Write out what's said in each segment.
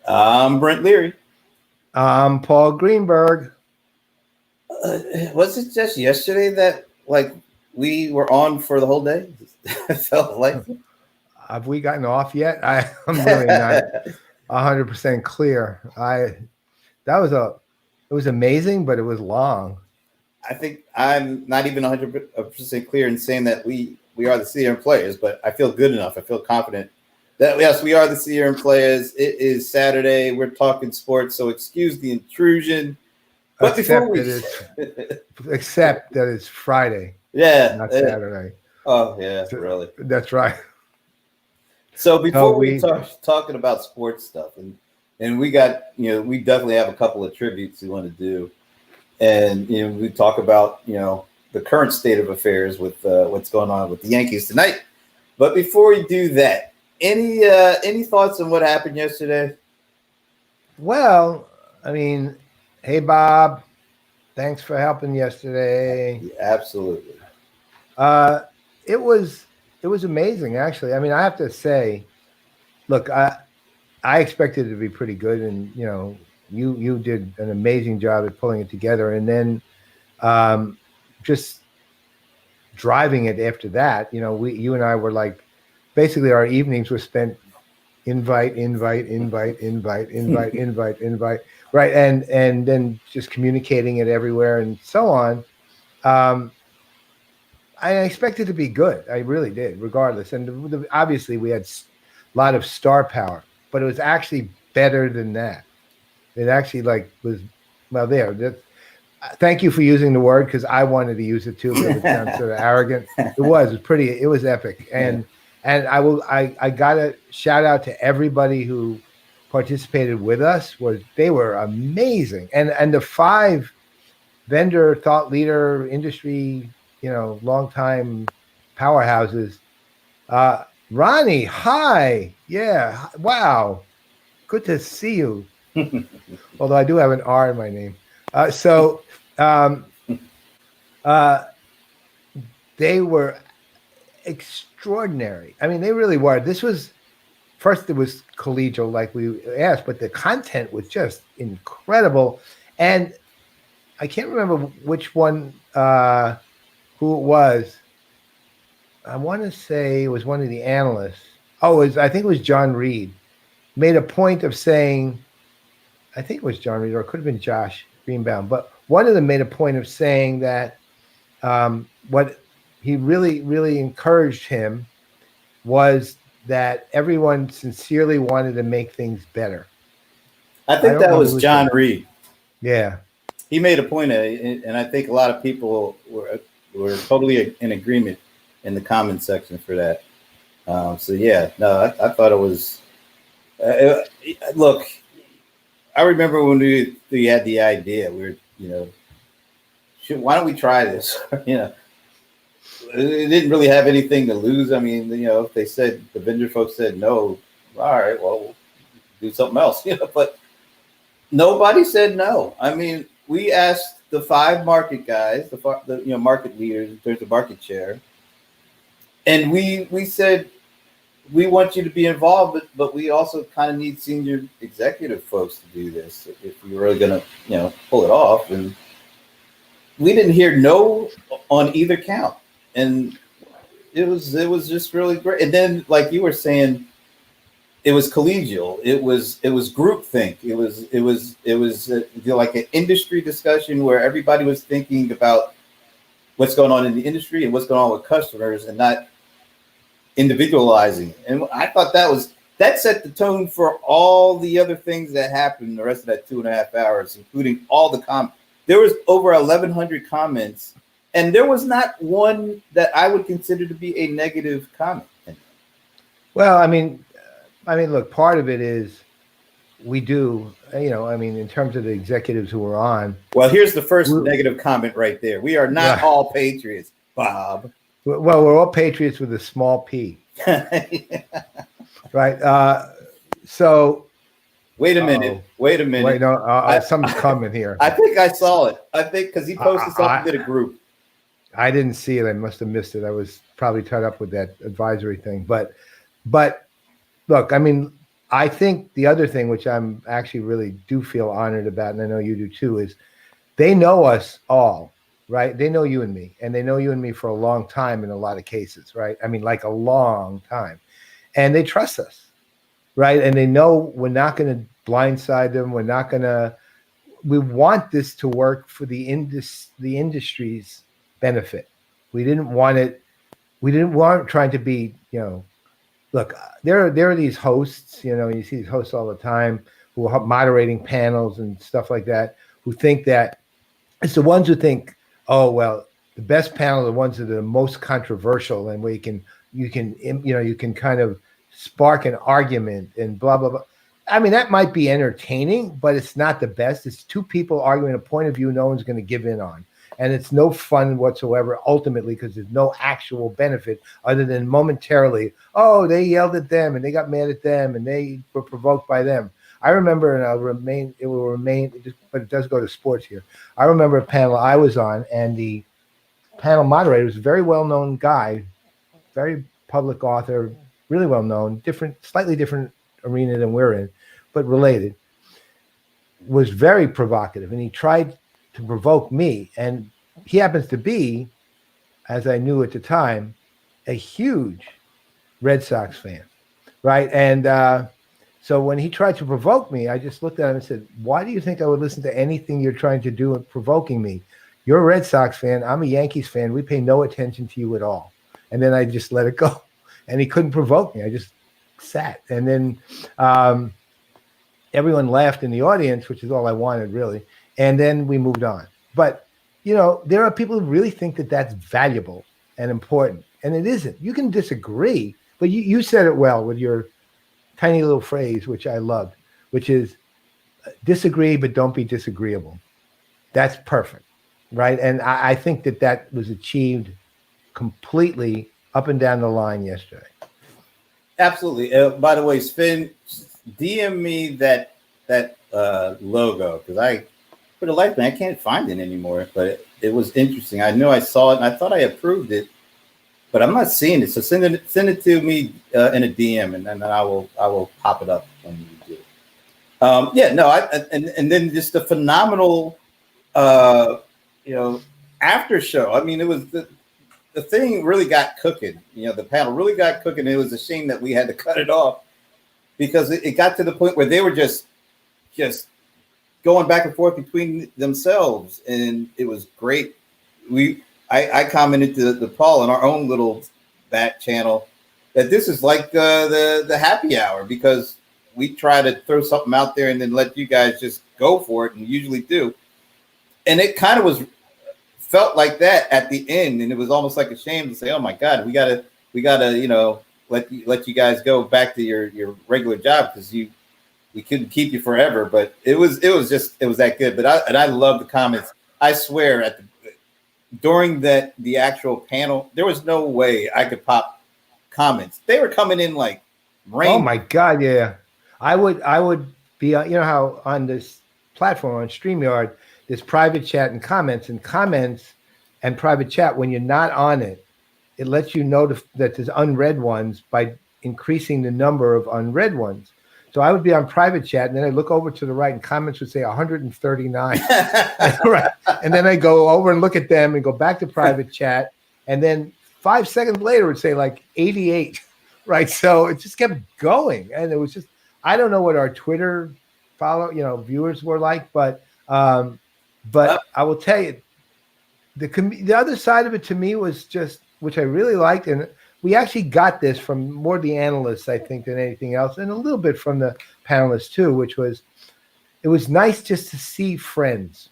I'm Brent Leary. Paul Greenberg. Was it just yesterday that we were on for the whole day? It felt like. Have we gotten off yet? I'm really not 100% clear. It was amazing, but it was long. I think I'm not even 100% clear in saying that we are the CRM Playaz, but I feel good enough. I feel confident that yes, we are the CRM Playaz. It is Saturday. We're talking sports, so excuse the intrusion. But except that it's Friday. Yeah, not Saturday. Oh yeah, really. That's right. So before we talking about sports stuff, and we got we definitely have a couple of tributes we want to do, and we talk about the current state of affairs with what's going on with the Yankees tonight. But before we do that, any thoughts on what happened yesterday? Well, I mean, hey Bob, thanks for helping yesterday. Yeah, absolutely. It was amazing, actually. I mean, I have to say, look, I expected it to be pretty good, and you did an amazing job at pulling it together, and then just driving it after that. You and I were like, basically our evenings were spent invite, right, and then just communicating it everywhere and so on. I expected to be good. I really did, regardless. And obviously, we had a lot of star power, but it was actually better than that. It actually was there. Thank you for using the word, because I wanted to use it too, but it sounds sort of arrogant. It was pretty. It was epic, and I got a shout out to everybody who participated with us. They were amazing, and the 5 vendor, thought leader, industry, longtime powerhouses. Ronnie, hi. Yeah. Wow. Good to see you. Although I do have an R in my name. They were extraordinary. I mean, they really were. It was collegial, like we asked, but the content was just incredible. And I can't remember which one, who it was. I want to say it was one of the analysts. I think it was John Reed. Made a point of saying, I think it was John Reed, or it could have been Josh Greenbaum, but one of them made a point of saying that what he really, really encouraged him was that everyone sincerely wanted to make things better. I think that was John Reed. Yeah. He made a point, and I think a lot of people were totally in agreement in the comment section for that. I thought it was. Look, I remember when we had the idea. We were, why don't we try this? It didn't really have anything to lose. I mean, if they said, the vendor folks said no, all right, well, we'll do something else. But nobody said no. I mean, we asked the 5 market guys, the market leaders in terms of market share, and we said, we want you to be involved, but we also kind of need senior executive folks to do this if we're really going to, pull it off. And we didn't hear no on either count, and it was just really great. And then, like you were saying, it was collegial. It was groupthink. It was like an industry discussion where everybody was thinking about what's going on in the industry and what's going on with customers, and not individualizing. And I thought that set the tone for all the other things that happened the rest of that 2.5 hours, including all the comments. There was over 1,100 comments, and there was not one that I would consider to be a negative comment. Well, I mean, look, part of it is we do, in terms of the executives who were on. Well, here's the first negative comment right there. We are not all patriots, Bob. Well, we're all patriots with a small p. Right. So. Wait a minute. Wait, no, something's coming here. I think I saw it. I think because he posted something to the group. I didn't see it. I must have missed it. I was probably tied up with that advisory thing. But look, I mean, I think the other thing, which I'm actually really do feel honored about, and I know you do too, is they know us all, right? They know you and me, and they know you and me for a long time in a lot of cases, right? I mean, like a long time. And they trust us, right? And they know we're not going to blindside them. We want this to work for the industry's benefit. We didn't want trying to be, look, there are these hosts, you see these hosts all the time who are moderating panels and stuff like that, who think that it's the ones who think, oh, well, the best panel are the ones that are the most controversial and where you can kind of spark an argument and blah, blah, blah. I mean, that might be entertaining, but it's not the best. It's two people arguing a point of view no one's going to give in on. And it's no fun whatsoever, ultimately, because there's no actual benefit other than momentarily, oh, they yelled at them and they got mad at them and they were provoked by them. I remember, and it will remain, but it does go to sports here. I remember a panel I was on, and the panel moderator was a very well-known guy, very public author, really well-known, slightly different arena than we're in, but related, was very provocative, and he tried to provoke me. And he happens to be, as I knew at the time, a huge Red Sox fan, right? And so when he tried to provoke me, I just looked at him and said, why do you think I would listen to anything you're trying to do in provoking me? You're a Red Sox fan. I'm a Yankees fan. We pay no attention to you at all. And then I just let it go. And he couldn't provoke me. I just sat. And then everyone laughed in the audience, which is all I wanted, really. And then we moved on. But, there are people who really think that that's valuable and important. And it isn't. You can disagree, but you said it well with your tiny little phrase, which I loved, which is disagree, but don't be disagreeable. That's perfect, right? And I think that was achieved completely up and down the line yesterday. Absolutely. By the way, Spahn, DM me that logo, because I, for the life of me, I can't find it anymore. But it was interesting. I knew I saw it, and I thought I approved it, but I'm not seeing it. So send it to me in a DM, and then I will pop it up when you do it. And then just the phenomenal, after show. I mean, it was the thing really got cooking. The panel really got cooking. It was a shame that we had to cut it off because it got to the point where they were just going back and forth between themselves, and it was great. I commented to the Paul in our own little back channel that this is like the happy hour, because we try to throw something out there and then let you guys just go for it, and usually do. And it kind of felt like that at the end, and it was almost like a shame to say, "Oh my God, we gotta let you guys go back to your regular job because we couldn't keep you forever." But it was that good. But I love the comments. I swear during the actual panel, there was no way I could pop comments. They were coming in like rain. Oh my God, yeah. I would be, how on this platform on StreamYard, there's private chat and comments and private chat. When you're not on it, it lets you know that there's unread ones by increasing the number of unread ones. So I would be on private chat, and then I look over to the right, and comments would say 139. Right. And then I go over and look at them and go back to private chat. And then 5 seconds later, it would say like 88. Right. So it just kept going. And it was just, I don't know what our Twitter viewers were like, but I will tell you, the other side of it to me was just, which I really liked, and we actually got this from more the analysts, I think, than anything else, and a little bit from the panelists too, which was, it was nice just to see friends,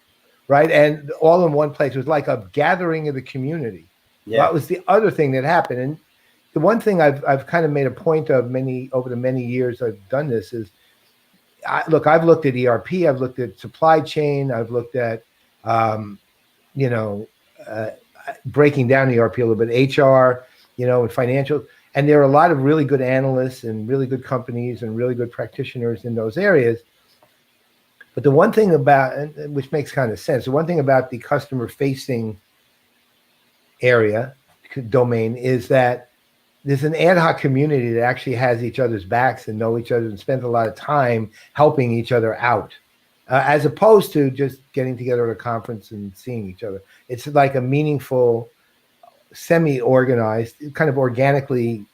right? And all in one place. It was like a gathering of the community. Yeah. That was the other thing that happened. And the one thing I've kind of made a point of over the many years I've done this is, I've looked at ERP, I've looked at supply chain, I've looked at, breaking down ERP a little bit, HR, and financial. And there are a lot of really good analysts and really good companies and really good practitioners in those areas. But the one thing which makes kind of sense, the one thing about the customer facing area, domain, is that there's an ad hoc community that actually has each other's backs and know each other and spends a lot of time helping each other out, as opposed to just getting together at a conference and seeing each other. It's like a meaningful, semi-organized, kind of organically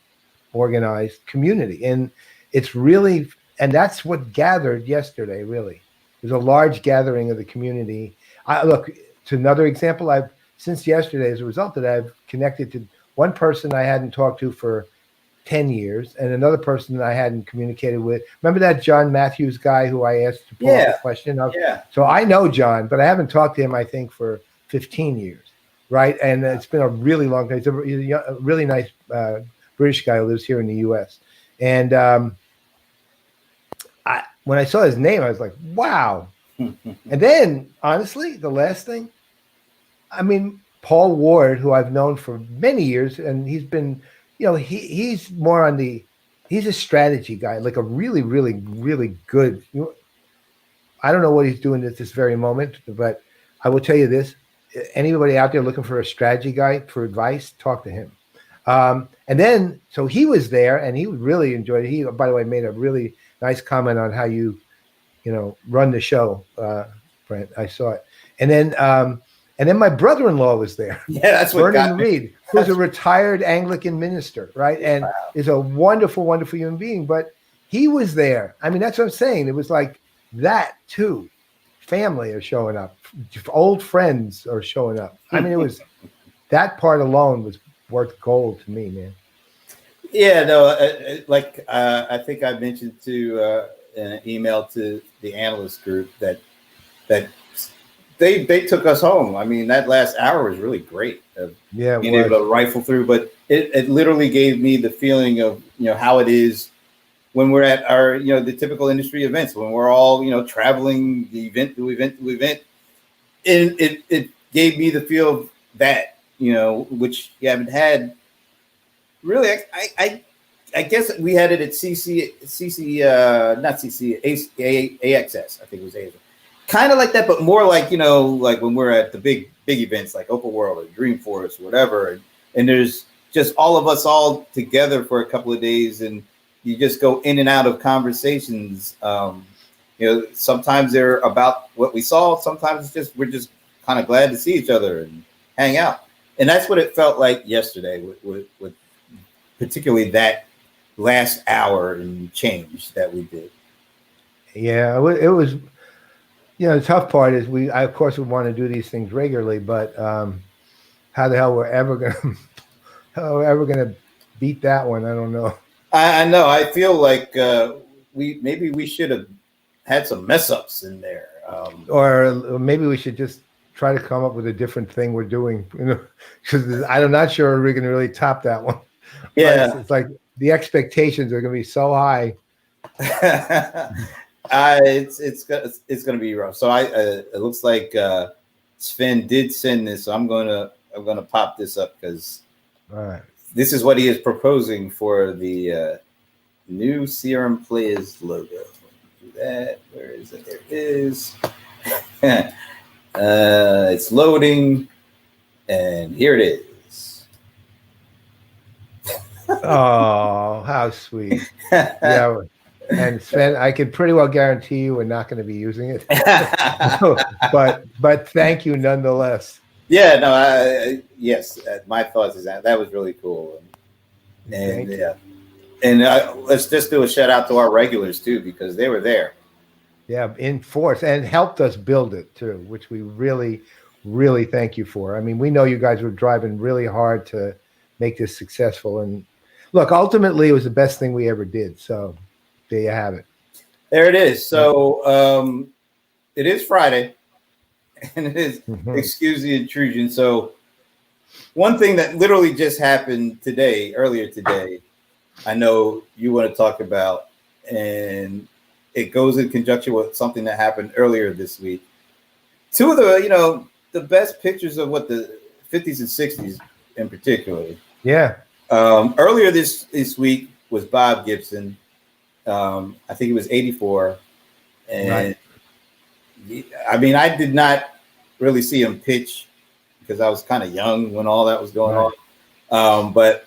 organized community. And it's really, and that's what gathered yesterday, really. There's a large gathering of the community. Look, to another example, since yesterday, as a result of that, I've connected to one person I hadn't talked to for 10 years and another person that I hadn't communicated with. Remember that John Matthews guy who I asked to pull up a question of? Yeah. So I know John, but I haven't talked to him, I think, for 15 years, right? And it's been a really long time. He's a really nice British guy who lives here in the U.S. And when I saw his name, I was like, wow. And then, honestly, the last thing, I mean, Paul Ward, who I've known for many years, and he's been, he's more on he's a strategy guy, like a really, really, really good. I don't know what he's doing at this very moment, but I will tell you this: anybody out there looking for a strategy guy for advice, talk to him. And then, so he was there, and he really enjoyed it. He, by the way, made a really nice comment on how you run the show, Brent. I saw it, and then my brother-in-law was there. Yeah, that's what Vernon Reed, who's a retired Anglican minister, right, and is a wonderful, wonderful human being. But he was there. I mean, that's what I'm saying. It was like that too. Family are showing up. Old friends are showing up. I mean, it was that part alone was worth gold to me, man. Yeah, no, I think I mentioned to an email to the analyst group that they took us home. I mean, that last hour was really great. Being able to rifle through, but it literally gave me the feeling of how it is when we're at our the typical industry events, when we're all traveling the event to event to event, and it gave me the feel of that which you haven't had. Really, I guess we had it at AXS. I think it was Asia. Kind of like that, but more like like when we're at the big events like Open World or Dreamforce or whatever, and there's just all of us all together for a couple of days, and you just go in and out of conversations. Sometimes they're about what we saw. Sometimes it's just we're just kind of glad to see each other and hang out, and that's what it felt like yesterday with particularly that last hour and change that we did. Yeah, it was. The tough part is I of course would want to do these things regularly, but how the hell we're ever gonna beat that one? I don't know. I know. I feel like we should have had some mess ups in there, or maybe we should just try to come up with a different thing we're doing. Because I'm not sure we're gonna really top that one. Yeah, it's like the expectations are gonna be so high. It's gonna be rough. So it looks like Sven did send this. So I'm gonna pop this up because this is what he is proposing for the new CRM Playaz logo. Do that. Where is it? There it is. It's loading, and here it is. Oh, how sweet! Yeah. And Sven, I can pretty well guarantee you we're not going to be using it, but thank you nonetheless. Yeah, no, yes, my thoughts is that was really cool, and let's just do a shout out to our regulars too because they were there. Yeah, in force and helped us build it too, which we really, really thank you for. I mean, we know you guys were driving really hard to make this successful, and look, ultimately, it was the best thing we ever did. So. There you have it. There it is. So it is Friday, and it is Excuse the Intrusion. So one thing that literally just happened earlier today, I know you want to talk about, and it goes in conjunction with something that happened earlier this week. Two of the, the best pictures of what the 50s and 60s in particular. Yeah. Earlier this week was Bob Gibson. I think he was 84, and I mean, I did not really see him pitch because I was kind of young when all that was going on. But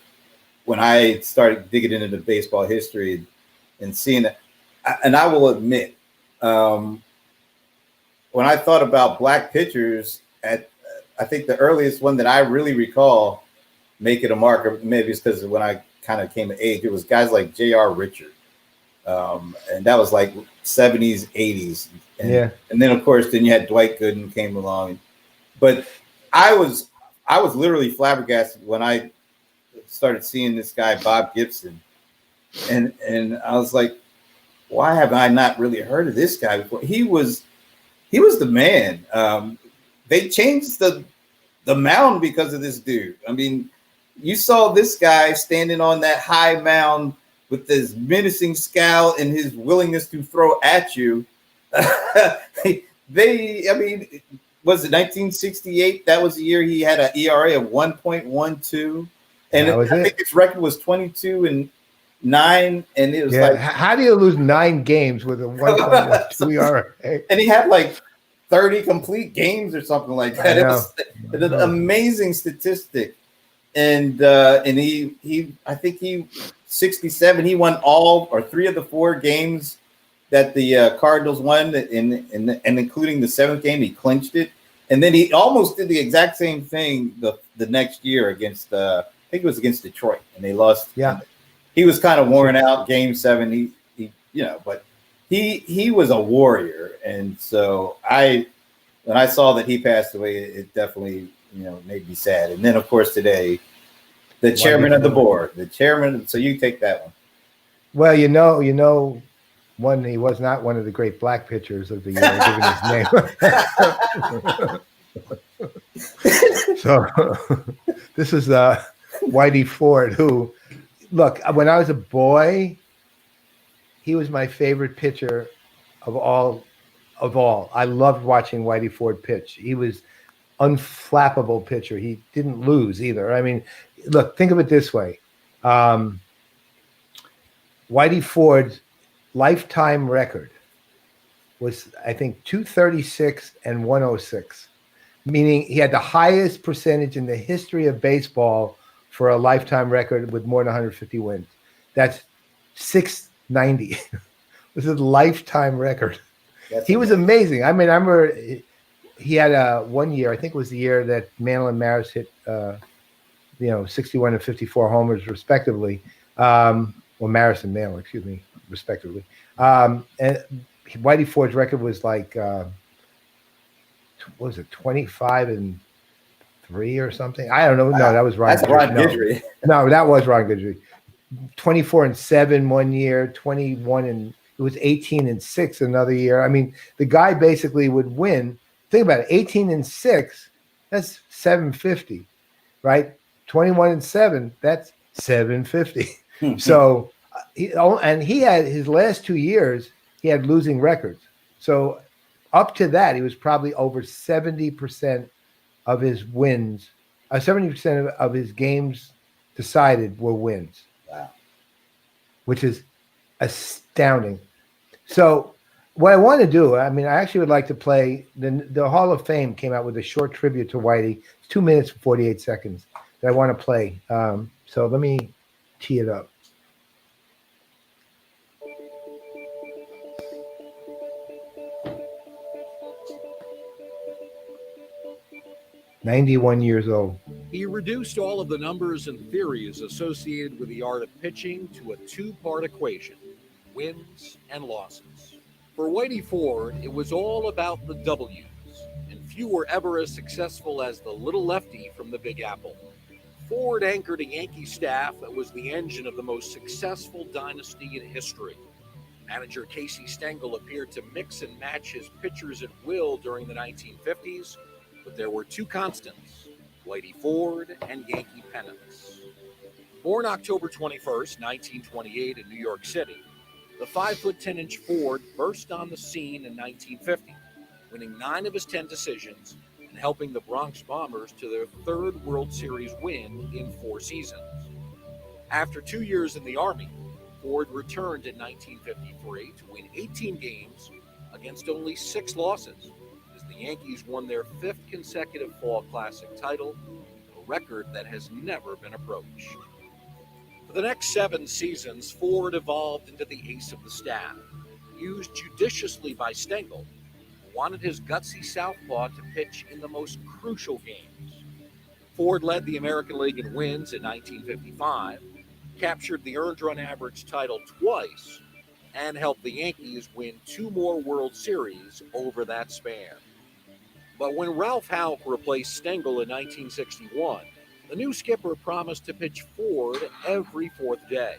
when I started digging into the baseball history and seeing it. And I will admit, when I thought about black pitchers, I think the earliest one that I really recall making a mark, or maybe it's because when I kind of came of age, it was guys like J.R. Richard. And that was like 70s, 80s. And then, of course, then you had Dwight Gooden came along. But I was literally flabbergasted when I started seeing this guy, Bob Gibson. And I was like, why have I not really heard of this guy before? He was the man. They changed the mound because of this dude. I mean, you saw this guy standing on that high mound with this menacing scowl and his willingness to throw at you. Was it 1968? That was the year he had an ERA of 1.12. And I think his record was 22-9. And it was like, how do you lose 9 games with a 1.12 ERA? And he had like 30 complete games or something like that. It was an amazing statistic. And he I think he 67. He won all or 3 of the 4 games that the Cardinals won, and including the 7th game, he clinched it. And then he almost did the exact same thing the next year against I think it was against Detroit, and they lost. Yeah, he was kind of worn out. Game 7, he but he was a warrior, and so when I saw that he passed away, it definitely made me sad. And then of course today, the chairman of the board, so you take that one. Well, one, he was not one of the great black pitchers of the year, given his name. So this is Whitey Ford, who, look, when I was a boy, he was my favorite pitcher of all. I loved watching Whitey Ford pitch. He was unflappable pitcher. He didn't lose either. I mean, look, think of it this way. Whitey Ford's lifetime record was, I think, 236 and 106, meaning he had the highest percentage in the history of baseball for a lifetime record with more than 150 wins. That's 690. This is a lifetime record. He was amazing. I mean, I remember he had one year, I think it was the year that Mantle and Maris hit, 61 and 54 homers respectively. Or Maris and Mantle, excuse me, respectively. And Whitey Ford's record was like, what was it, 25 and 3 or something? I don't know. No, that was Ron. That's Ron Guidry. No, that was Ron Guidry. 24 and 7 one year, 21 and it was 18 and 6 another year. I mean, the guy basically would win. Think about it, 18 and 6, that's 750, right? 21 and 7, that's 750. So, he had his last 2 years, he had losing records. So up to that, he was probably over 70% of his wins, 70% of his games decided were wins. Wow. Which is astounding. So what I want to do, I mean, I actually would like to play, the Hall of Fame came out with a short tribute to Whitey. It's 2 minutes and 48 seconds that I want to play. So let me tee it up. "91 years old. He reduced all of the numbers and theories associated with the art of pitching to a 2-part equation, wins and losses. For Whitey Ford, it was all about the W's, and few were ever as successful as the little lefty from the Big Apple. Ford anchored a Yankee staff that was the engine of the most successful dynasty in history. Manager Casey Stengel appeared to mix and match his pitchers at will during the 1950s, but there were 2 constants, Whitey Ford and Yankee pennants. Born October 21st, 1928 in New York City, the 5'10" Ford burst on the scene in 1950, winning 9 of his 10 decisions and helping the Bronx Bombers to their 3rd World Series win in 4 seasons. After 2 years in the Army, Ford returned in 1953 to win 18 games against only 6 losses, as the Yankees won their 5th consecutive Fall Classic title, a record that has never been approached. For the next 7 seasons, Ford evolved into the ace of the staff, used judiciously by Stengel, who wanted his gutsy southpaw to pitch in the most crucial games. Ford led the American League in wins in 1955, captured the earned run average title twice, and helped the Yankees win 2 more World Series over that span. But when Ralph Houck replaced Stengel in 1961, the new skipper promised to pitch Ford every 4th day.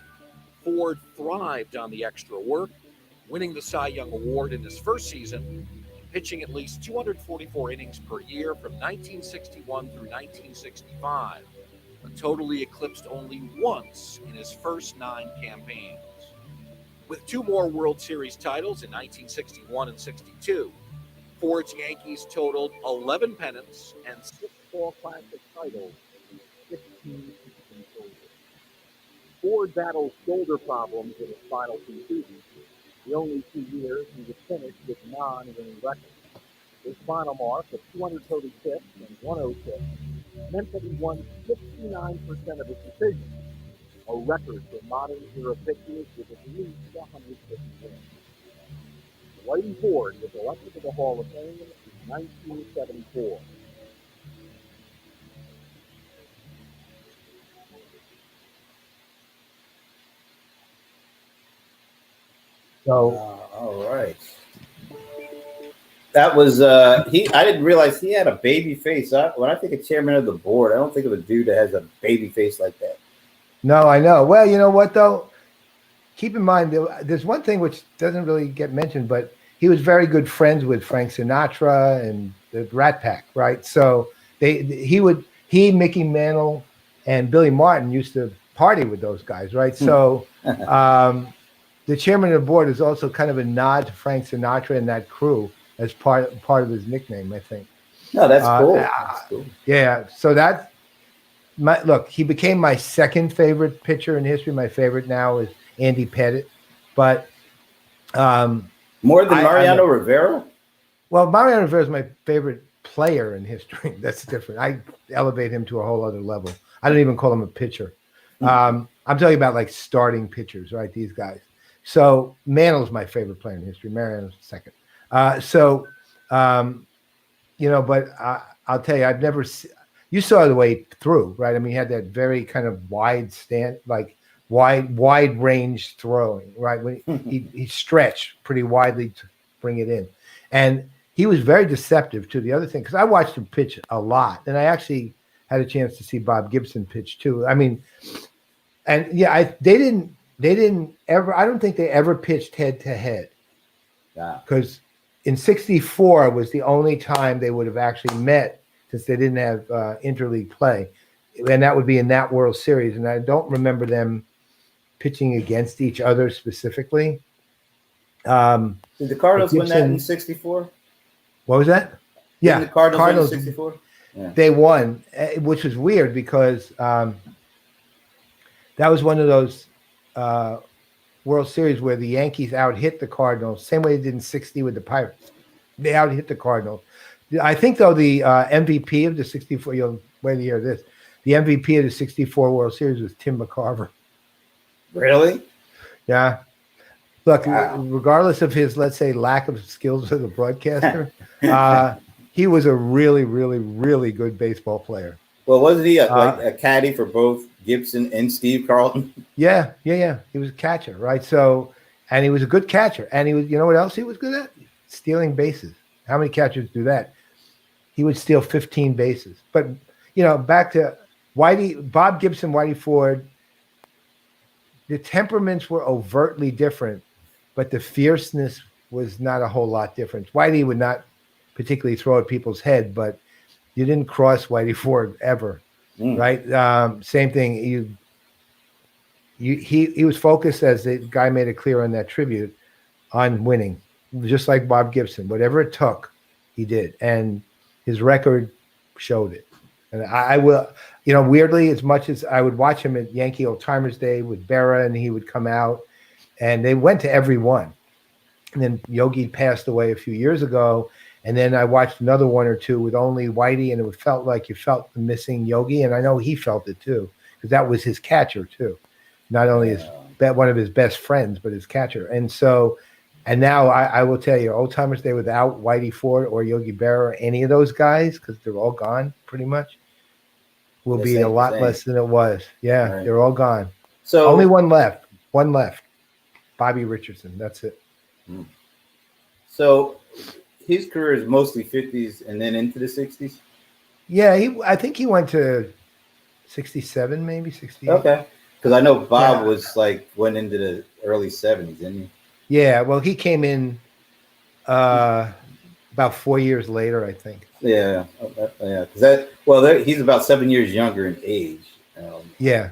Ford thrived on the extra work, winning the Cy Young Award in his first season and pitching at least 244 innings per year from 1961 through 1965, a total he eclipsed only once in his first 9 campaigns. With 2 more World Series titles in 1961 and 62, Ford's Yankees totaled 11 pennants and 6 Fall Classic titles in 16 seasons over. Ford battled shoulder problems in his final 2 seasons. The only 2 years he was finished with non-winning records. His final mark of 236 and 106 meant that he won 69% of his decisions, a record for modern era pitchers with at least 150 wins. Whitey Ford was elected to the Hall of Fame in 1974. So all right. That was he. I didn't realize he had a baby face. When I think of chairman of the board, I don't think of a dude that has a baby face like that. no, I know. Well, you know what though? Keep in mind, there's one thing which doesn't really get mentioned, but he was very good friends with Frank Sinatra and the Rat Pack, right? So he, Mickey Mantle, and Billy Martin used to party with those guys, right? So the chairman of the board is also kind of a nod to Frank Sinatra and that crew as part of his nickname, I think. No, that's cool. That's cool. Yeah, so he became my second favorite pitcher in history. My favorite now is Andy Pettitte, but more than Mariano Revere? Well, Mariano Revere is my favorite player in history. That's different. I elevate him to a whole other level. I don't even call him a pitcher. I'm talking about like starting pitchers, right? These guys. So Mantle's my favorite player in history. Mariano's second. But I'll tell you, I've never you saw the way through, right? I mean, he had that very kind of wide stand, like wide range throwing, right? When he stretched pretty widely to bring it in. And he was very deceptive to the other thing, because I watched him pitch a lot. And I actually had a chance to see Bob Gibson pitch too. I mean, and yeah, they didn't ever, I don't think they ever pitched head to head. Because in 64 was the only time they would have actually met, since they didn't have interleague play. And that would be in that World Series. And I don't remember them pitching against each other specifically. Did the Cardinals win that in 64? What was that? Yeah, the Cardinals win in 64? Yeah. They won, which was weird because that was one of those World Series where the Yankees out-hit the Cardinals, same way they did in 60 with the Pirates. They out-hit the Cardinals. I think, though, the MVP of the 64, you'll wait to hear this, the MVP of the 64 World Series was Tim McCarver. Really? Yeah. Look, regardless of his, let's say, lack of skills as a broadcaster, he was a really, really, really good baseball player. Well, wasn't he a caddy for both Gibson and Steve Carlton? Yeah. He was a catcher, right? So, and he was a good catcher. And he was, you know what else he was good at? Stealing bases. How many catchers do that? He would steal 15 bases. But, back to Bob Gibson, Whitey Ford, the temperaments were overtly different, but the fierceness was not a whole lot different. Whitey would not particularly throw at people's head, but you didn't cross Whitey Ford ever, right? Same thing. He was focused, as the guy made it clear on that tribute, on winning, just like Bob Gibson. Whatever it took, he did, and his record showed it. And I will, weirdly, as much as I would watch him at Yankee Old Timers Day with Berra, and he would come out, and they went to every one. And then Yogi passed away a few years ago, and then I watched another one or two with only Whitey, and it felt like you felt the missing Yogi, and I know he felt it too, because that was his catcher too. not only his one of his best friends, but his catcher. And so, and now I will tell you, old timers day without Whitey Ford or Yogi Berra or any of those guys, because they're all gone pretty much, will be a lot less than it was. Yeah, right. They're all gone. So only one left. One left. Bobby Richardson. That's it. So his career is mostly 50s and then into the 60s? Yeah, I think he went to 67, maybe 68. Okay. Because I know Bob went into the early 70s, didn't he? Yeah, well, he came in about 4 years later, I think. Yeah, yeah. He's about 7 years younger in age. Yeah.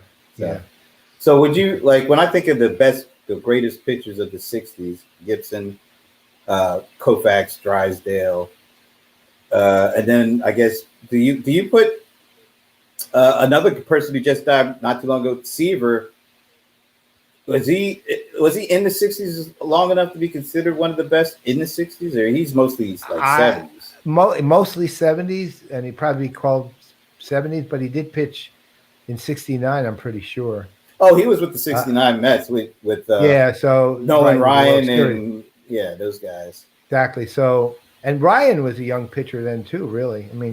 So would you when I think of the greatest pitchers of the 60s, Gibson, Koufax, Drysdale, and then I guess do you put another person who just died not too long ago, Seaver? Was he in the 60s long enough to be considered one of the best in the 60s, or he's mostly 70s? Mostly 70s, and he probably called 70s, but he did pitch in 69, I'm pretty sure. Oh, he was with the 69 Mets with so Nolan, Ryan, and those guys. Exactly. So, and Ryan was a young pitcher then too, really. I mean,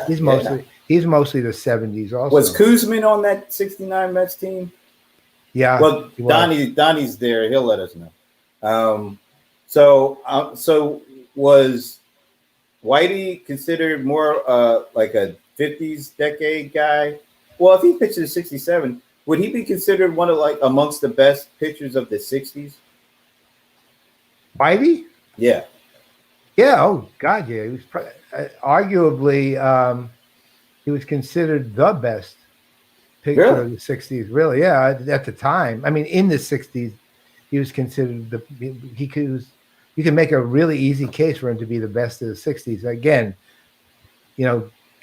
he's mostly the 70s also. Was Kuzman on that 69 Mets team? Yeah. Well, Donnie's there. He'll let us know. So was Whitey considered more like a 50s decade guy? Well, if he pitched in 67, would he be considered one of amongst the best pitchers of the 60s? Whitey? Yeah. Yeah. Oh God, yeah. He was arguably he was considered the best pitcher of the 60s. Really, yeah. At the time, I mean, in the 60s, he was considered you can make a really easy case for him to be the best of the 60s. Again,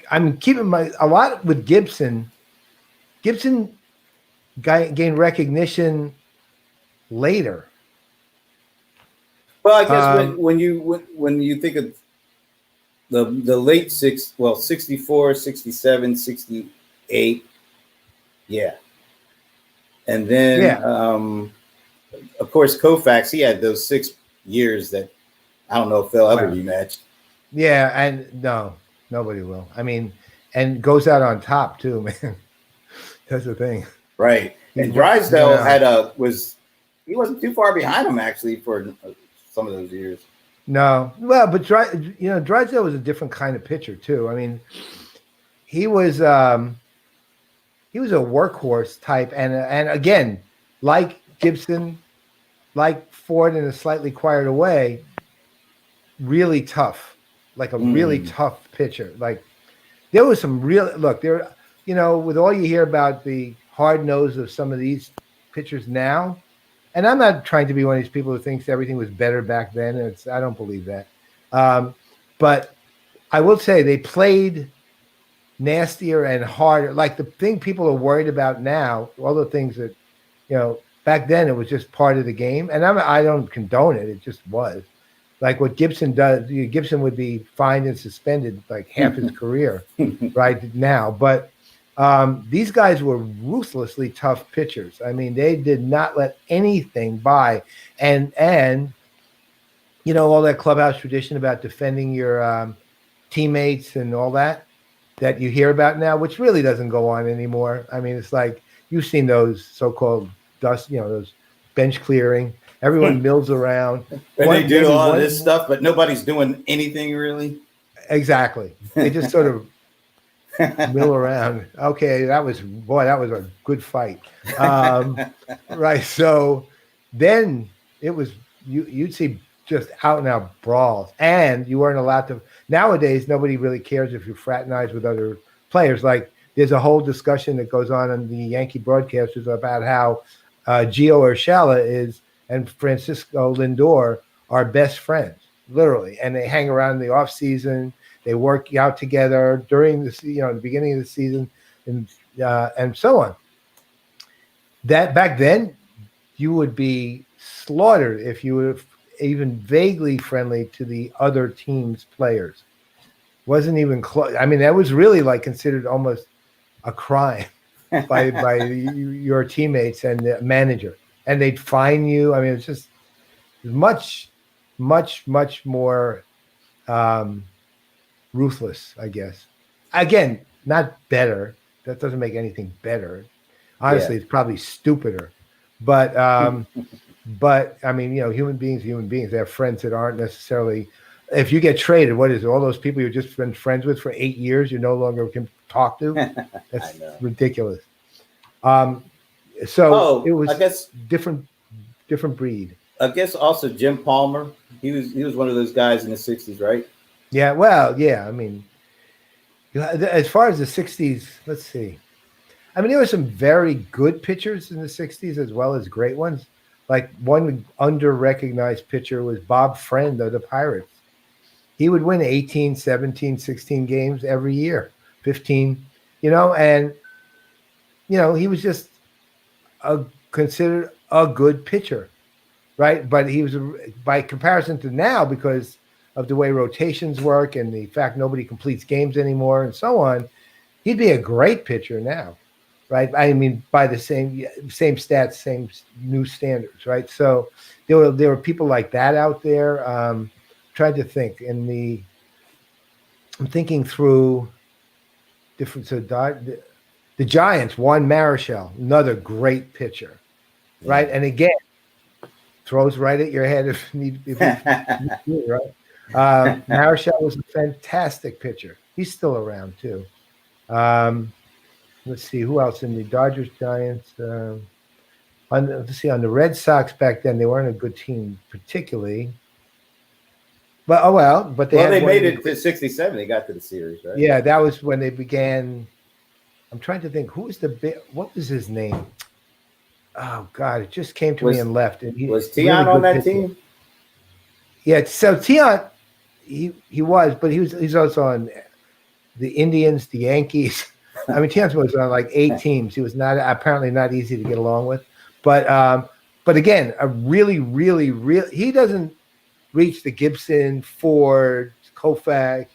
I'm keeping a lot with Gibson. Gibson gained recognition later. Well, I guess when you think of the late 64, 67, 68, yeah. And then of course Koufax, he had those 6 years that I don't know if they'll ever be matched. Yeah, and no, nobody will. I mean, and goes out on top too, man. That's the thing. Right. And Drysdale he wasn't too far behind him actually for some of those years. No, well, but Drysdale was a different kind of pitcher too. I mean, he was a workhorse type, and again, like Gibson, like Ford in a slightly quieter way, really tough, like a really tough pitcher. Like there was some real with all you hear about the hard nose of some of these pitchers now. And I'm not trying to be one of these people who thinks everything was better back then. I don't believe that. But I will say they played nastier and harder. Like the thing people are worried about now, all the things that, back then it was just part of the game. And I don't condone it. It just was. Like what Gibson does, Gibson would be fined and suspended like half his career right now. But these guys were ruthlessly tough pitchers. I mean, they did not let anything by, and all that clubhouse tradition about defending your teammates and all that you hear about now, which really doesn't go on anymore. I mean, it's like you've seen those so-called dust, those bench clearing. Everyone mills around. And they do all this stuff, but nobody's doing anything really. Exactly. They just sort of mill around. Okay, that was a good fight. Right. So then it was you'd see just out and out brawls, and you weren't allowed to. Nowadays, nobody really cares if you fraternize with other players. Like there's a whole discussion that goes on the Yankee broadcasters about how Gio Urshela and Francisco Lindor are best friends, literally, and they hang around in the off season. They work out together during the beginning of the season, and so on. That back then, you would be slaughtered if you were even vaguely friendly to the other team's players. Wasn't even close. I mean, that was really considered almost a crime. by your teammates and the manager, and they'd fine you. I mean, it's just much more ruthless, I guess. Again, not better. That doesn't make anything better. Honestly, It's probably stupider. But but I mean, human beings. They have friends that aren't necessarily. If you get traded, what is it? All those people you've just been friends with for 8 years, you no longer can talk to? That's ridiculous. So it was, I guess, different breed. I guess also Jim Palmer. He was one of those guys in the 60s, right? Yeah, well, yeah. I mean, as far as the 60s, let's see. I mean, there were some very good pitchers in the 60s as well as great ones. Like one under-recognized pitcher was Bob Friend of the Pirates. He would win 18, 17, 16 games every year, 15, and, he was just considered a good pitcher, right? But he was, by comparison to now, because of the way rotations work and the fact nobody completes games anymore and so on, he'd be a great pitcher now, right? I mean, by the same stats, same new standards, right? So there were people like that out there. Tried to think I'm thinking through different. So the Giants, Juan Maricel, another great pitcher, right? And again, throws right at your head if need, right? Maricel was a fantastic pitcher. He's still around too. Let's see who else in the Dodgers, Giants. Let's see, on the Red Sox back then, they weren't a good team particularly. But they made it to 67. They got to the series, right? Yeah, that was when they began. I'm trying to think what was his name? Oh God, it just came to me and left. And was Tion on that team? Yeah, so Tion, he was, but he's also on the Indians, the Yankees. I mean, Tion was on like 8 teams. He was apparently not easy to get along with, but again, a really he doesn't reach the Gibson, Ford, Koufax,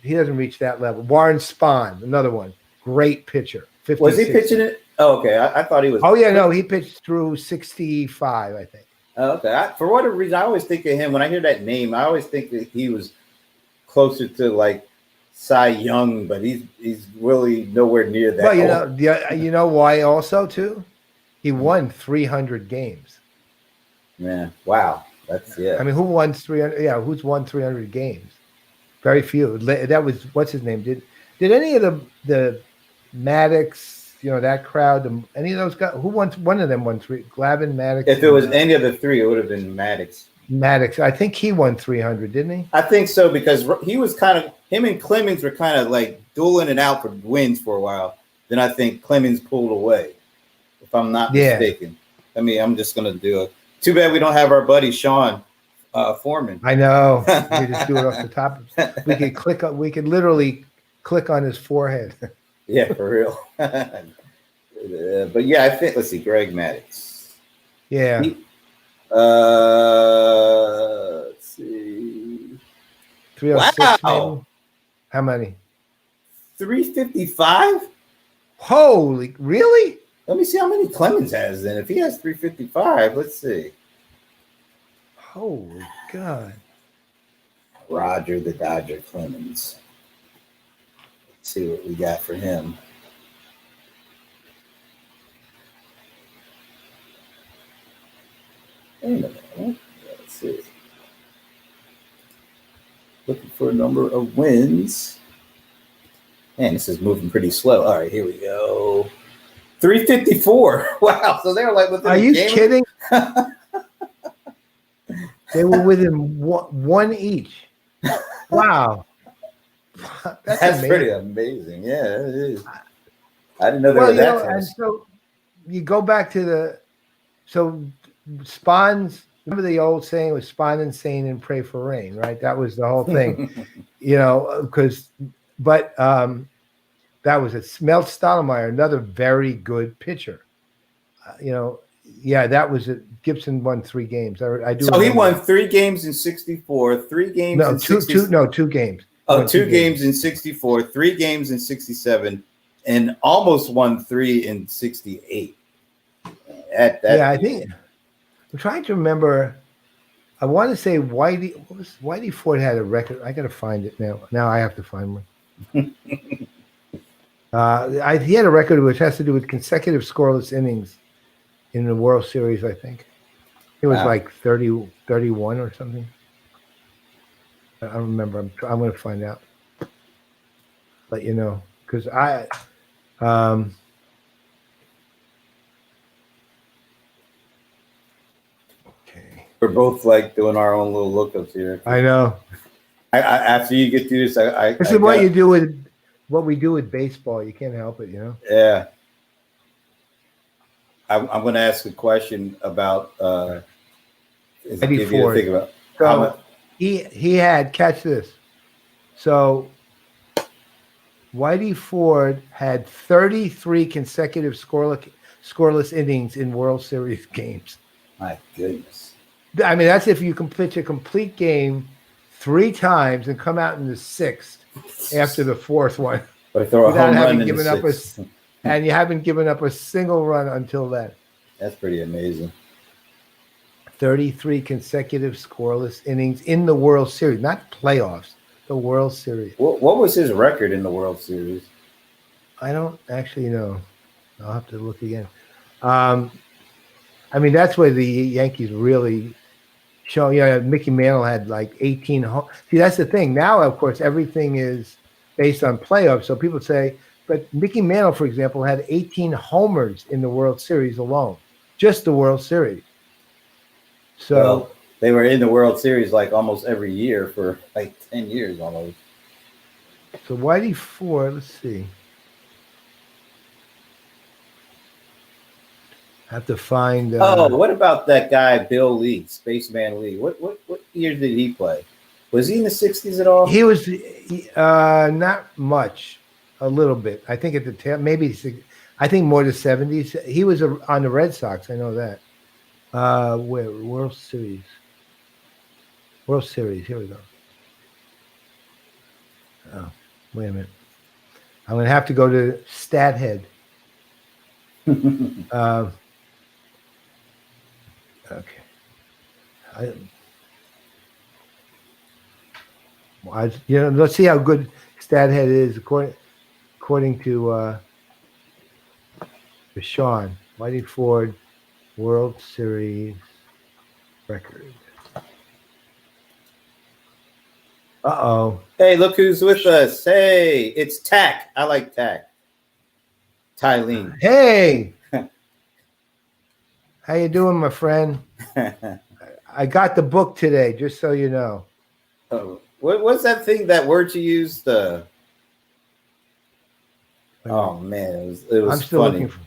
he doesn't reach that level. Warren Spahn, another one, great pitcher. 50, was he 60. pitching it? Oh, okay. I thought he was. Oh yeah, no, he pitched through 65, I think. Oh, okay. For whatever reason, I always think of him when I hear that name. I always think that he was closer to like Cy Young, but he's really nowhere near that. Well, you know why also too? He won 300 games. Man, wow. I mean, who won 300? Yeah, who's won 300 games? Very few. That was what's his name? Did any of the Maddox, that crowd, any of those guys? Who won? One of them won 3. Glavine, Maddox. If it was any of the 3, it would have been Maddox. I think he won 300, didn't he? I think so because he was him and Clemens were kind of like dueling it out for wins for a while. Then I think Clemens pulled away, if I'm not mistaken. I mean, I'm just gonna do it. Too bad we don't have our buddy Sean Foreman. I know. We just do it off the top. We could literally click on his forehead. Yeah, for real. But yeah, I think. Let's see, Greg Maddox. Yeah. Let's see. 306. Wow. Maybe? How many? 355. Holy, really? Let me see how many Clemens has then. If he has 355, let's see. Holy God. Roger the Dodger Clemens. Let's see what we got for him. Wait a minute. Let's see. Looking for a number of wins. Man, this is moving pretty slow. All right, here we go. 354. Wow. So they were like within. Are you kidding? They were within one each. Wow. That's pretty amazing. Yeah, it is. I didn't know they were that close. And so you go back to Spahn's. Remember the old saying was "Spahn and sane and pray for rain," right? That was the whole thing, that was it. Melt Stottlemyre, another very good pitcher. That was it. Gibson won 3 games. I do. So he won 3 games in 64, 3 games. No, in 2 games. Oh, 2 games in 64, 3 games in 67, and almost won 3 in 68. I think I'm trying to remember. I want to say Whitey Ford had a record. I got to find it now. Now I have to find one. He had a record which has to do with consecutive scoreless innings in the World Series, I think. It was like 30, 31 or something. I don't remember. I'm going to find out. Let you know. Because okay. We're both like doing our own little lookups here. I know. After you get through this, this is what you do with what we do with baseball. You can't help it, you know? Yeah. I'm going to ask a question about Whitey Ford. Think about so he had, catch this. So Whitey Ford had 33 consecutive scoreless innings in World Series games. My goodness. I mean, that's if you can pitch a complete game 3 times and come out in the 6th after the 4th one. Or throw a home run in the 6th. And you haven't given up a single run until then. That's pretty amazing. 33 consecutive scoreless innings in the World Series, not playoffs, the World Series. What was his record in the World Series? I don't actually know. I'll have to look again. I mean, that's where the Yankees really show. You know, Mickey Mantle had like 18. See, that's the thing. Now, of course, everything is based on playoffs. So people say, but Mickey Mantle, for example, had 18 homers in the World Series alone, just the World Series. So well, they were in the World Series like almost every year for like 10 years almost. So Whitey Ford, let's see. Have to find. What about that guy Bill Lee, Spaceman Lee? What year did he play? Was he in the 60s at all? He was not much, a little bit. I think at the tail, maybe I think more the 70s. He was on the Red Sox. I know that. Where World Series? World Series. Here we go. Oh, wait a minute. I'm gonna have to go to StatHead. Okay. Let's see how good StatHead is according to Sean. Whitey Ford World Series record. Uh-oh. Hey, look who's with us. Hey, it's Tack. I like Tack. Tylene. Hey. How you doing, my friend? I got the book today, just so you know. Oh, what's that thing, that word you used? Oh, man, it was I'm still funny. looking for.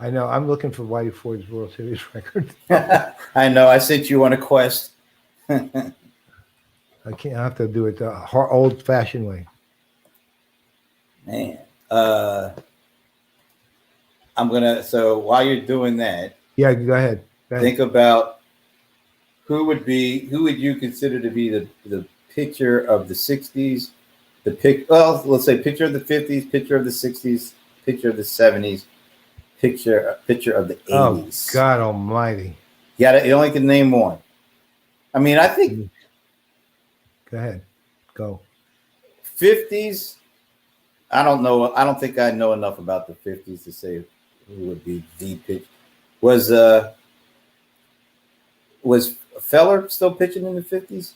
I know. I'm looking for Whitey Ford's World Series record. I know. I sent you on a quest. I have to do it the old-fashioned way. Man, I'm gonna. So while you're doing that, yeah, go ahead. Think about who would you consider to be the pitcher of the 60s, let's say pitcher of the 50s, pitcher of the 60s, pitcher of the 70s, pitcher of the 80s. Oh, God almighty. You only can name one. I mean, I think. Go ahead. Go. 50s. I don't know. I don't think I know enough about the 50s to say who would be the pitcher. Was Feller still pitching in the 50s?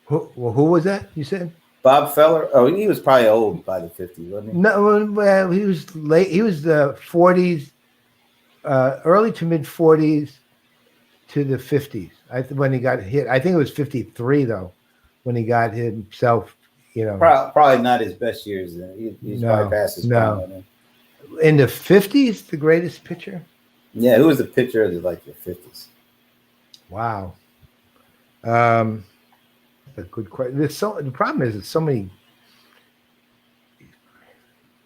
Who was that? You said Bob Feller. Oh, he was probably old by the 50s, wasn't he? No, well, he was late. He was the 40s, early to mid 40s to the 50s. When he got hit, I think it was 53 though, when he got hit himself. You know, probably not his best years. He's probably past his prime. In the 50s, the greatest pitcher. Yeah, who was the pitcher of the 50s? Wow. A good question. The problem is, there's so many.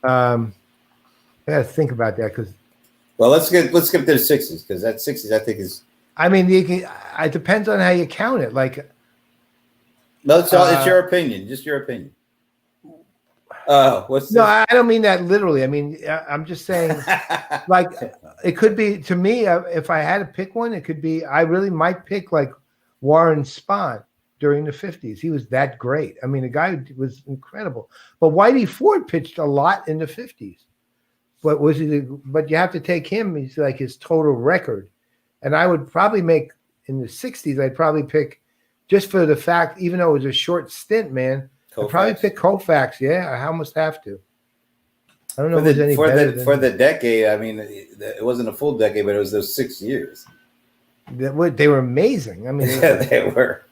I got to think about that because. Well, let's skip to the 60s because that 60s I think is. I mean, it depends on how you count it. Like, no, it's your opinion. Just your opinion. What's No, this? I don't mean that literally. I mean, I'm just saying, like, it could be to me. If I had to pick one, it could be. I really might pick like Warren Spahn during the 50s. He was that great. I mean, the guy was incredible. But Whitey Ford pitched a lot in the 50s. But but you have to take him. He's like his total record. And I would probably make in the 60s. I'd probably pick just for the fact, even though it was a short stint, man. I'd probably pick Koufax. Yeah, I almost have to. I don't know if there's any better for the decade. I mean, it wasn't a full decade, but it was those 6 years. They were amazing. I mean, they were.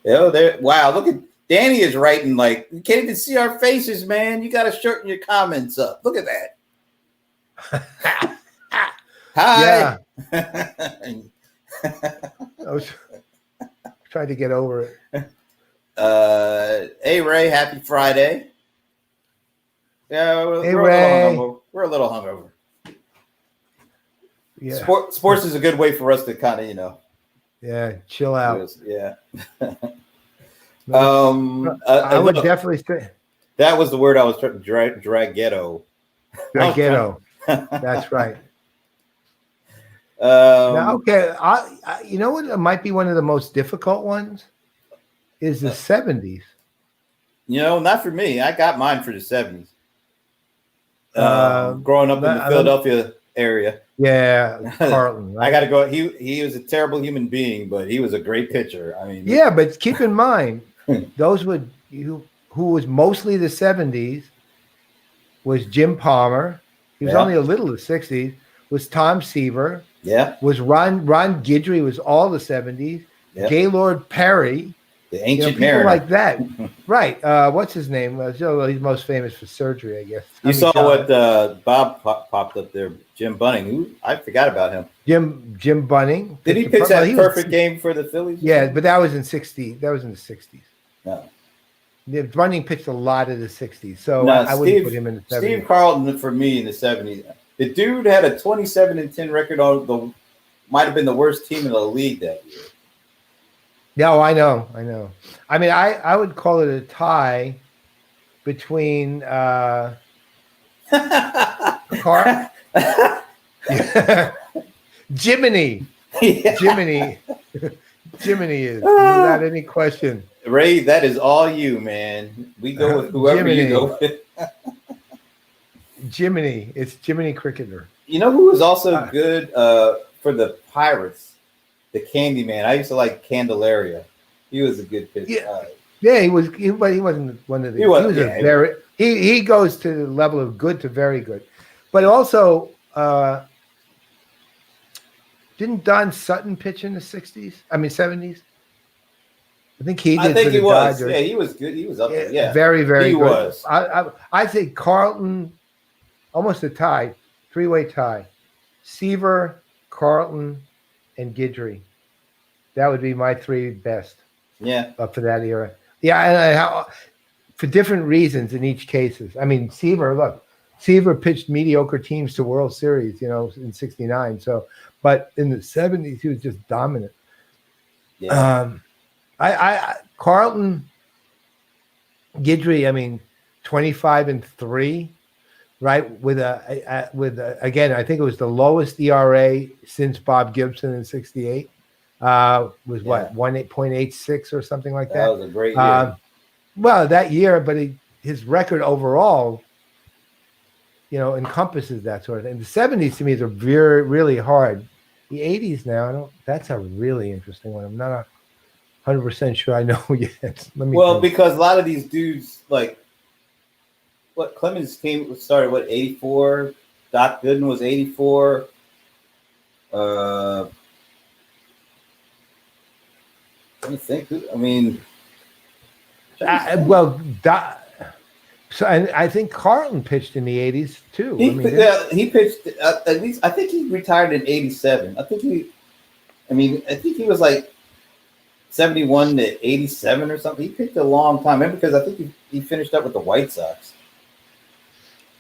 Wow, look at Danny is writing like you can't even see our faces, man. You got to shorten your comments up. Look at that. Hi. Yeah. I was trying to get over it. Hey Ray, happy Friday. Yeah, we're a little hungover. Yeah. Sports is a good way for us to kind of, yeah, chill out. Yeah. I would definitely say that was the word I was trying to draghetto. Draghetto. That's right. Now, okay, you know what might be one of the most difficult ones is the 70s. Not for me. I got mine for the 70s. Growing up in the Philadelphia area. Yeah, Carlton. Right? I got to go. He was a terrible human being, but he was a great pitcher. I mean, yeah, but keep in mind, those who was mostly the 70s was Jim Palmer. He was only a little the 60s. Was Tom Seaver. Yeah. Was Ron Guidry was all the 70s. Yep. Gaylord Perry. The ancient people like that. Right. What's his name? He's most famous for surgery, I guess. You saw what Bob popped up there, Jim Bunning. I forgot about him. Jim Bunning. Did he pitch that perfect game for the Phillies? Yeah, but that was in 60. That was in the 60s. No. Bunning pitched a lot of the 60s, so I wouldn't put him in the 70s. Steve Carlton for me in the 70s. The dude had a 27-10 record on might have been the worst team in the league that year. No, I know. I mean, I would call it a tie between Jiminy. Yeah. Jiminy is without any question. Ray, that is all you, man. We go with whoever Jiminy. You go with. Jiminy. It's Jiminy Cricketer. You know who was also good for the Pirates? The Candyman. I used to like Candelaria. He was a good pitcher. Yeah, he was. But he wasn't one of the. He goes to the level of good to very good, but also didn't Don Sutton pitch in the 60s? I mean 70s. I think he did. I think he was. Dodgers. Yeah, he was good. He was up there. Yeah, very, very he good. Was. I think Carlton, almost a tie, 3-way tie. Seaver, Carlton, and Guidry. That would be my 3 best. Yeah. For that era. Yeah, and for different reasons in each cases. I mean, Seaver pitched mediocre teams to World Series, in 69. So, but in the 70s, he was just dominant. Yeah. Carlton, Guidry, I mean, 25-3, right? With again, I think it was the lowest ERA since Bob Gibson in 68. Was what 1.86 or something like that. That was a great year. Well, that year, but his record overall, encompasses that sort of thing. The 70s to me is really hard. The 80s now, that's a really interesting one. I'm not 100% sure I know yet. Because a lot of these dudes, like what Clemens started 84. Doc Gooden was 84. Let me think. I mean, so I think Carlton pitched in the 80s too. He pitched at least. I think he retired in 87. I think he was like 71 to 87 or something. He pitched a long time. Maybe because I think he finished up with the White Sox.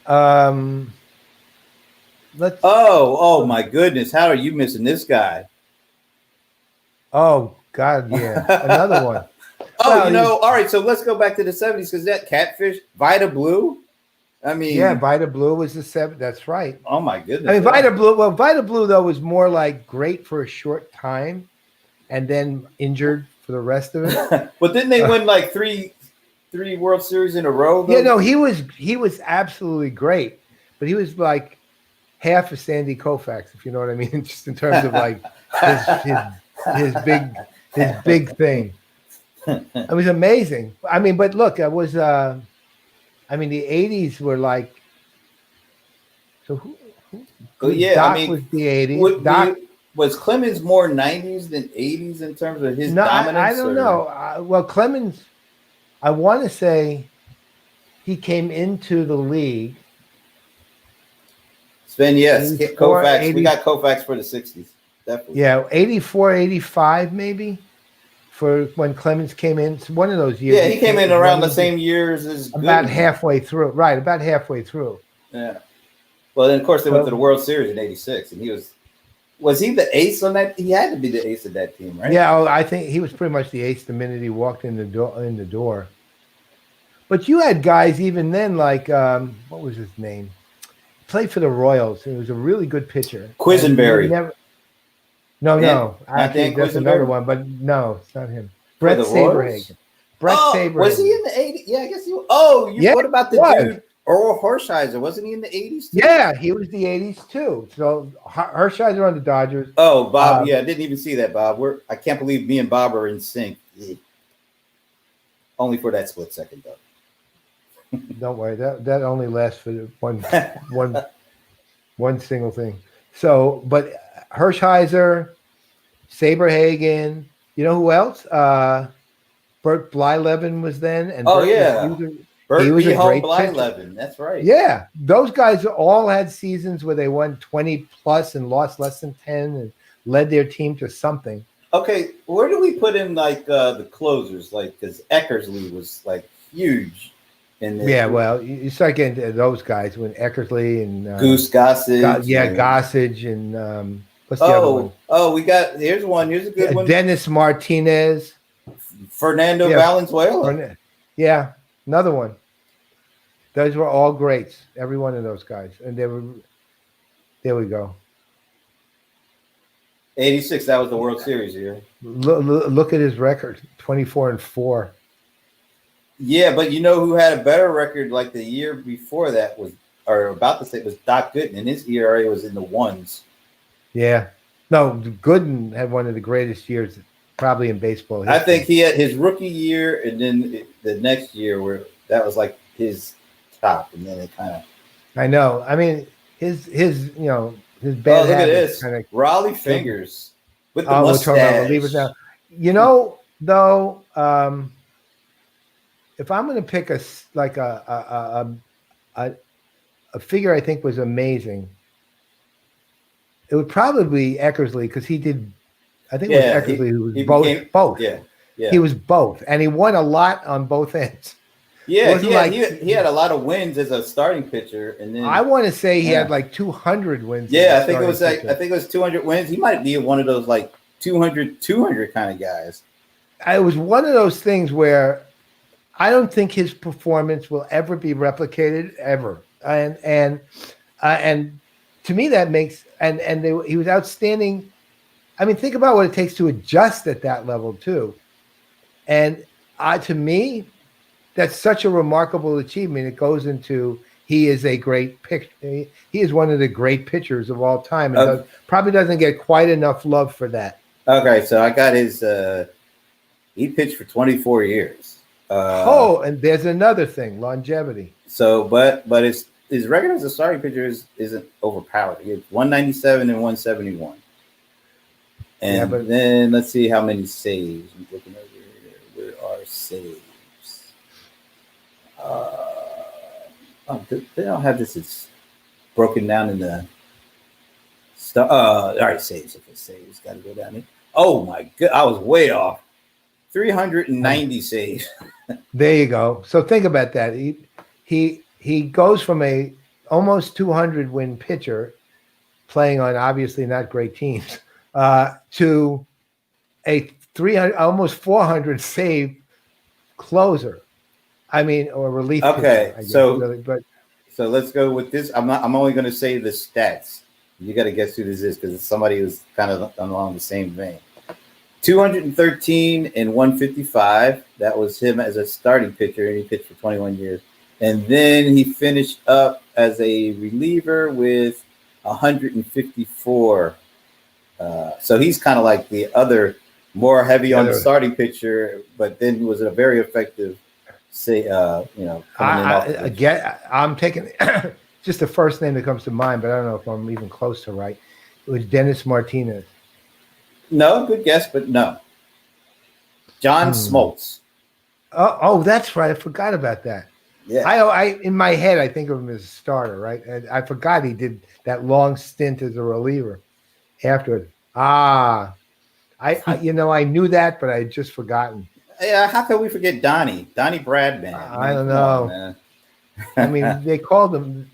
Oh my goodness! How are you missing this guy? Oh God, yeah, another one. Well, all right. So let's go back to the 70s because that Catfish, Vita Blue. I mean, yeah, Vita Blue was the 7th. That's right. oh my goodness. I mean, Vita Blue though was more like great for a short time, and then injured for the rest of it. But didn't they win like three World Series in a row? Though? Yeah, no, he was absolutely great, but he was like half of Sandy Koufax, if you know what I mean, just in terms of like his big thing. It was amazing. I mean, but look, it was. I mean, the '80s were like. So who yeah, Doc I mean, was the '80s. Was Clemens more '90s than '80s in terms of his dominance? I don't know. Well, Clemens, I want to say he came into the league. Sven, yes, Koufax. We got Koufax for the '60s, definitely. Yeah, 84, 85 maybe. For when Clemens came in, it's one of those years. Yeah, he came in around the same years as about halfway through. Right, about halfway through. Yeah. Well, then of course they went to the World Series in '86, and he was he the ace on that? He had to be the ace of that team, right? Yeah, I think he was pretty much the ace the minute he walked in the door. But you had guys even then like what was his name? He played for the Royals. He was a really good pitcher. Quisenberry. No. Actually, that's another one, but no, it's not him. Brett Saberhagen. Saberhagen. Was he in the '80s? Yeah, I guess he was. Oh, what about the dude? Earl Hershiser, wasn't he in the '80s too? Yeah, he was the '80s too. So Hershiser on the Dodgers. Oh, Bob. I didn't even see that, Bob. I can't believe me and Bob are in sync. Only for that split second, though. Don't worry. That only lasts for one single thing. So, but Hershiser, Saberhagen. You know who else? Bert Blyleven was then. And He was a great pitcher. That's right. Yeah, those guys all had seasons where they won 20 plus and lost less than 10 and led their team to something. Okay, where do we put in like the closers? Like, because Eckersley was like huge. Well, you start getting to those guys when Eckersley and Goose Gossage. Gossage and what's the other one? Oh, here's one. Here's a good one. Dennis Martinez, Fernando Valenzuela. Yeah, another one. Those were all greats, every one of those guys. And there we go. 86, that was the World Series year. Look at his record, 24-4. Yeah, but you know who had a better record like the year before that was Doc Gooden, and his ERA was in the ones. Yeah. No, Gooden had one of the greatest years probably in baseball history. I think he had his rookie year, and then the next year where that was like his top, and then it kind of. I know. I mean, his his bad. Oh, look at this. Kinda, Raleigh Fingers with the mustache. Leave it now. You know, though, if I'm going to pick a figure I think was amazing, it would probably be Eckersley because he did. I think it was Eckersley who was both. Yeah. He was both, and he won a lot on both ends. Yeah, he had a lot of wins as a starting pitcher, and then I want to say he had like 200 wins. Yeah, I think it was 200 wins. He might be one of those like 200 kind of guys. It was one of those things where I don't think his performance will ever be replicated ever, and to me that makes he was outstanding. I mean, think about what it takes to adjust at that level too, and to me. That's such a remarkable achievement. It goes into he is a great pitcher. He is one of the great pitchers of all time, and probably doesn't get quite enough love for that. Okay, so I got his. He pitched for 24 years. And there's another thing: longevity. So, but his record as a starting pitcher isn't overpowered. He had 197 and 171. And then let's see how many saves. I'm looking over here. Where are saves? They don't have this. It's broken down in the stuff. All right, saves. If it saves, got to go down here. Oh my god, I was way off. 390 saves. There you go. So think about that. He goes from a almost 200 win pitcher, playing on obviously not great teams, to a 300 almost 400 save closer. I mean, or relief. Okay, pitcher, I guess, so really, but so let's go with this. I'm only going to say the stats. You got to guess who this is because it's somebody who's kind of along the same vein. 213 and 155. That was him as a starting pitcher, and he pitched for 21 years. And then he finished up as a reliever with 154. So he's kind of like the other, more heavy on the starting pitcher, but then was a very effective. I'm taking just the first name that comes to mind, but I don't know if I'm even close to right. It was Dennis Martinez. No, good guess, but no. John Smoltz. Oh, that's right. I forgot about that. Yeah. I in my head I think of him as a starter, right? And I forgot he did that long stint as a reliever afterward. I knew that, but I had just forgotten. Yeah, how can we forget Donnie Bradman? I don't know. Man. I mean, they called him,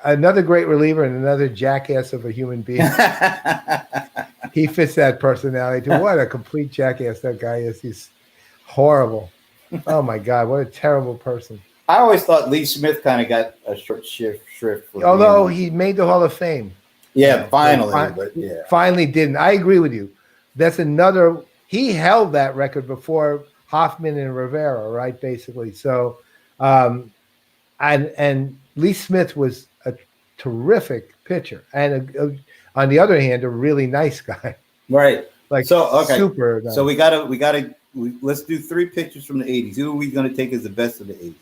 another great reliever and another jackass of a human being. He fits that personality too. What a complete jackass that guy is. He's horrible. Oh my God, what a terrible person. I always thought Lee Smith kind of got a short shrift. Although he made the Hall of Fame. Yeah, finally, but yeah. Finally didn't. I agree with you. That's another. He held that record before Hoffman and Rivera, right? Basically. So, and Lee Smith was a terrific pitcher, and on the other hand, a really nice guy. Right. Like super. Nice. So let's do three pictures from the 80s. Who are we going to take as the best of the 80s?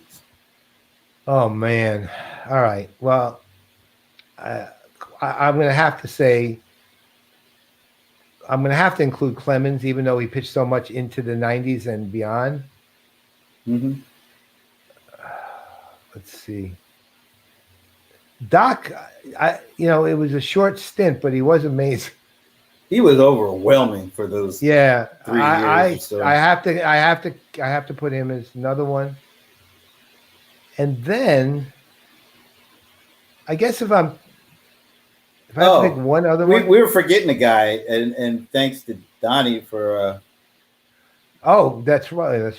Oh man. All right. Well, I'm going to have to say. I'm going to have to include Clemens, even though he pitched so much into the 90s and beyond. Mm-hmm. Let's see. Doc, it was a short stint, but he was amazing. He was overwhelming for those 3 years. I have to put him as another one. And then, I guess if I have to pick one other one. We were forgetting a guy, and thanks to Donnie for. That's right.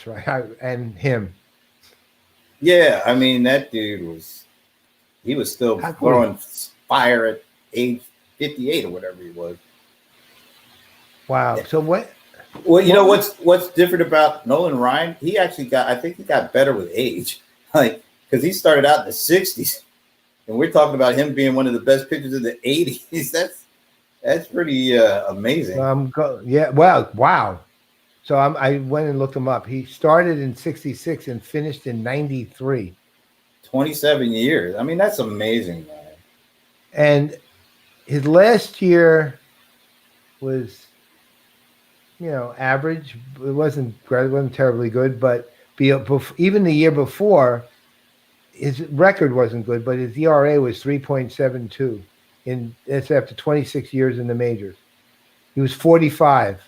And him. Yeah, I mean that dude was still throwing fire at age 58 or whatever he was. Wow. Yeah. So what? Well, you know what's different about Nolan Ryan? He actually I think he got better with age, like because he started out in the 60s. And we're talking about him being one of the best pitchers in the 80s. That's pretty amazing. Wow. So I went and looked him up. He started in 66 and finished in 93. 27 years. I mean, that's amazing, man. And his last year was, average. It wasn't terribly good, but even the year before, his record wasn't good, but his ERA was 3.72. That's after 26 years in the majors. He was 45.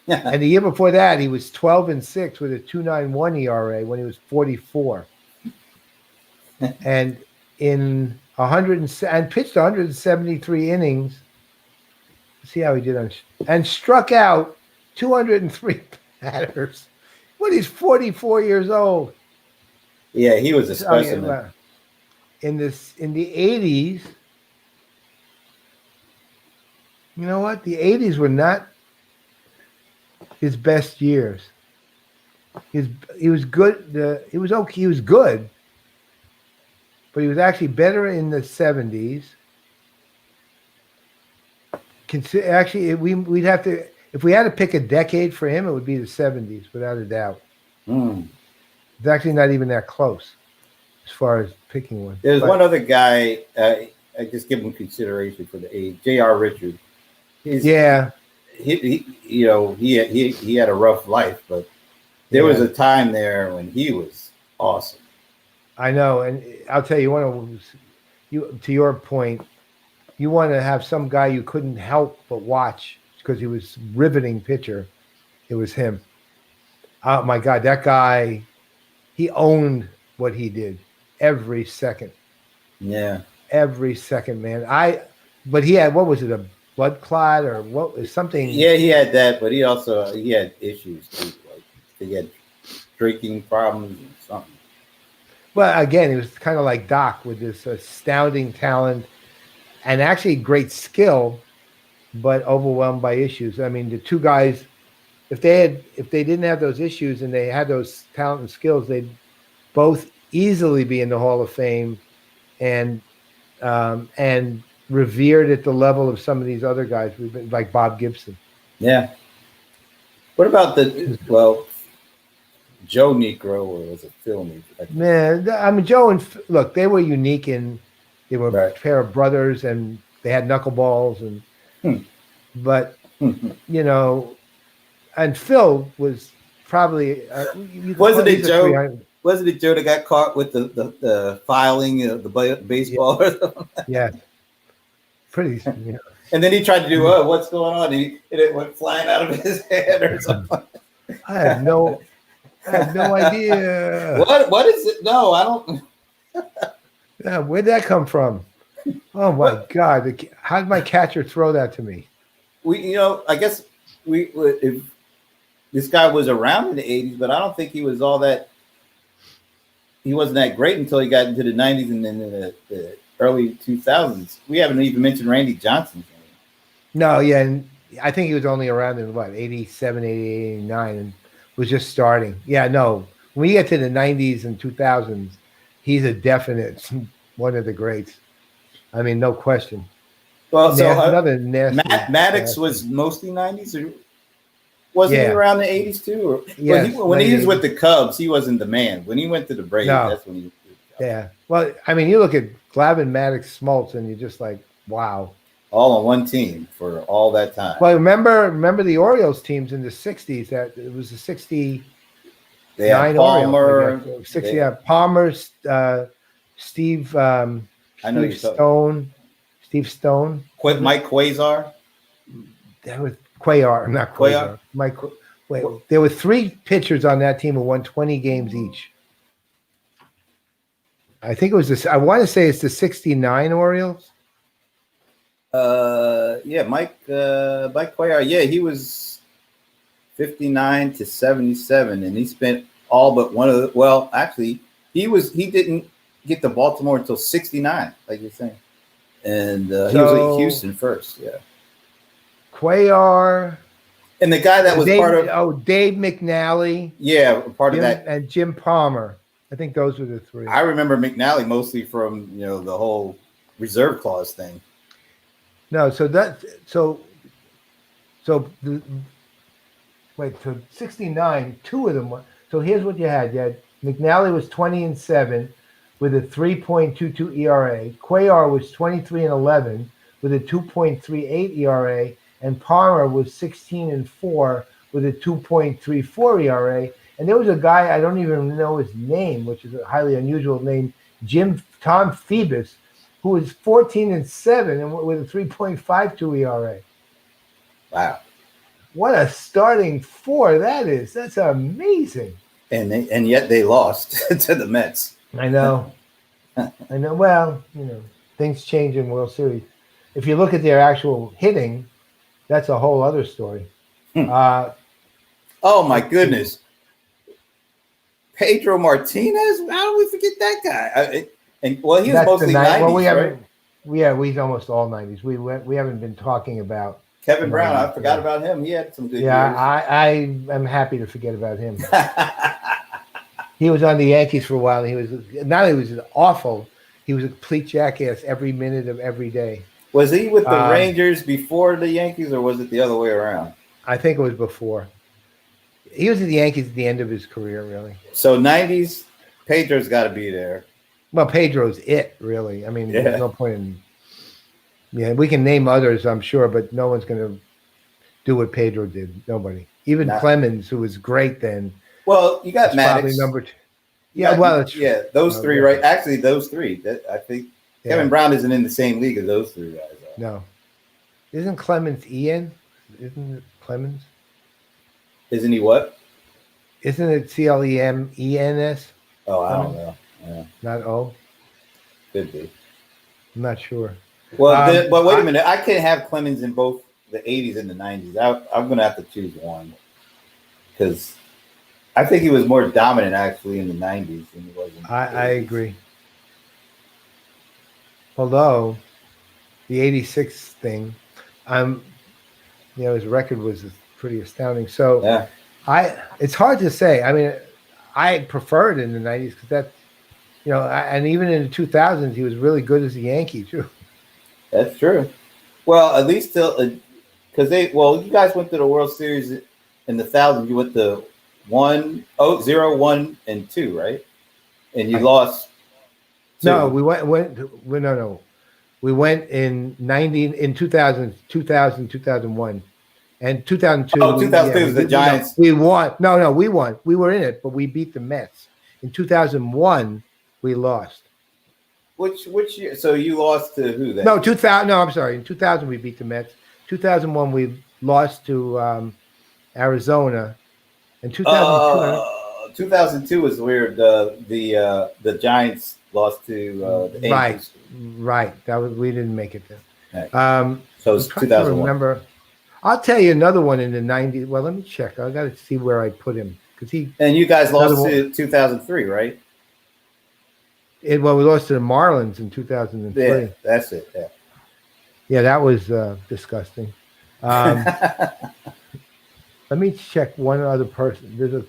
And the year before that, he was 12-6 with a 2.91 ERA when he was 44. And in pitched 173 innings. Let's see how he did and struck out 203 batters when he's 44 years old. Yeah, he was a specimen. In the 80s, you know what? The 80s were not his best years. He was good. He was okay. He was good, but he was actually better in the 70s. We'd have to, if we had to pick a decade for him, it would be the 70s, without a doubt. It's actually not even that close as far as picking one. There's one other guy. I just give him consideration for the age. J.R. Richard. He had a rough life, but there was a time there when he was awesome. I know, and I'll tell you, to your point, you want to have some guy you couldn't help but watch because he was riveting pitcher. It was him. Oh my God, that guy. He owned what he did every second. Yeah. Every second, man. But he had, what was it, a blood clot or what was something? Yeah, he had that, but he had issues too. Like he had drinking problems or something. Well, again, it was kind of like Doc with this astounding talent and actually great skill, but overwhelmed by issues. I mean, the two guys, if they didn't have those issues and they had those talent and skills, they'd both easily be in the Hall of Fame and revered at the level of some of these other guys we've been, like Bob Gibson. Yeah. What about Joe Negro, or was it Phil Negro? Man, I mean, Joe and look, they were unique and they were a pair of brothers and they had knuckleballs but you know, and Phil was probably wasn't it Joe? Wasn't it Joe that got caught with the filing the baseball? Yeah, pretty. You know. And then he tried to do what's going on? And it went flying out of his head or something. I have no idea. What is it? No, I don't. Yeah, where'd that come from? Oh my God! How did my catcher throw that to me? I guess if this guy was around in the 80s, but I don't think he was all that. He wasn't that great until he got into the 90s and then the early 2000s. We haven't even mentioned Randy Johnson. No, yeah, and I think he was only around in 87, 88, 89, and was just starting. Yeah, no. When you get to the 90s and 2000s, he's a definite one of the greats. I mean, no question. Well, so another nasty. Maddox was mostly 90s, or wasn't he around the 80s too? Or when he was with the Cubs, he wasn't the man. When he went to the Braves, that's when he. Yeah. Well, I mean, you look at Glavine, Maddox, Smoltz, and you're just like, wow. All on one team for all that time. Well, remember the Orioles teams in the 60s, that it was the 60. They had Palmer. Orioles, 60, Palmer, Steve Stone. Steve Stone. Mike Quasar. That was Cuellar, not Quasar. There were three pitchers on that team who won 20 games each. I think it was this. I want to say it's the 69 Orioles. Mike Cuellar. Yeah, he was 59 to 77, and he spent all but one of the. Well, actually, he didn't get to Baltimore until 69, like you're saying, and he was at Houston first. Yeah, Cuellar. And the guy that was part of Dave McNally. Yeah, part of that, and Jim Palmer. I think those were the three. I remember McNally mostly from the whole reserve clause thing. No, so 69, two of them were. So here's what you had. You had McNally was 20-7 with a 3.22 ERA. Cuellar was 23-11 with a 2.38 ERA, and Palmer was 16-4 with a 2.34 ERA. And there was a guy, I don't even know his name, which is a highly unusual name, Tom Phoebus, who was 14-7 and with a 3.52 ERA. Wow. What a starting four that is. That's amazing. And yet they lost to the Mets. I know. I know. Well, things change in World Series. If you look at their actual hitting, that's a whole other story. Oh, my goodness. Pedro Martinez? How do we forget that guy? He was mostly 90s, right? He's almost all 90s. We haven't been talking about Kevin Brown. I forgot about him. He had some good years. I am happy to forget about him. He was on the Yankees for a while. And he was not only was awful, he was a complete jackass every minute of every day. Was he with the Rangers before the Yankees, or was it the other way around? I think it was before. He was at the Yankees at the end of his career, really. So 90s, Pedro's got to be there. Well, Pedro's it, really. I mean, there's no point in. Yeah, we can name others, I'm sure, but no one's going to do what Pedro did. Nobody. Even Clemens, who was great then. Well, you got Maddox. Probably number two. Yeah, those three, right? Actually, those three. I think Kevin Brown isn't in the same league as those three guys are. No. Isn't Clemens Ian? Isn't it Clemens? Isn't he what? Isn't it CLEMENS? Oh, I don't know. Yeah. Not O? Could be. I'm not sure. Well, but wait a minute. I can't have Clemens in both the 80s and the 90s. I'm going to have to choose one because I think he was more dominant actually in the '90s than he was in the I 80s. agree. Although the '86 thing, his record was pretty astounding. So Yeah, it's hard to say. I mean, I preferred in the '90s because that, and even in the 2000s, he was really good as a Yankee too. that's true. Well, at least till because you guys went to the World Series in the thousands. You went to 0, 1, and 2, right? And you Right. lost. No, two. we went in 2000, 2001. And 2002, Oh, 2002 was the Giants. we won. No, we won. We were in it, but we beat the Mets. In 2001, we lost. Which year? So you lost to who then? No, 2000. No, I'm sorry. In 2000, we beat the Mets. 2001, we lost to Arizona. And 2002, 2002 was where the Giants lost to the Angels. right. We didn't make it then. Right. So it's 2001. Remember, I'll tell you another one in the '90s. Well, let me check. I got to see where I put him because And you guys lost to 2003, right? We lost to the Marlins in 2003. Yeah, that's it. Yeah, that was disgusting. Let me check one other person. There's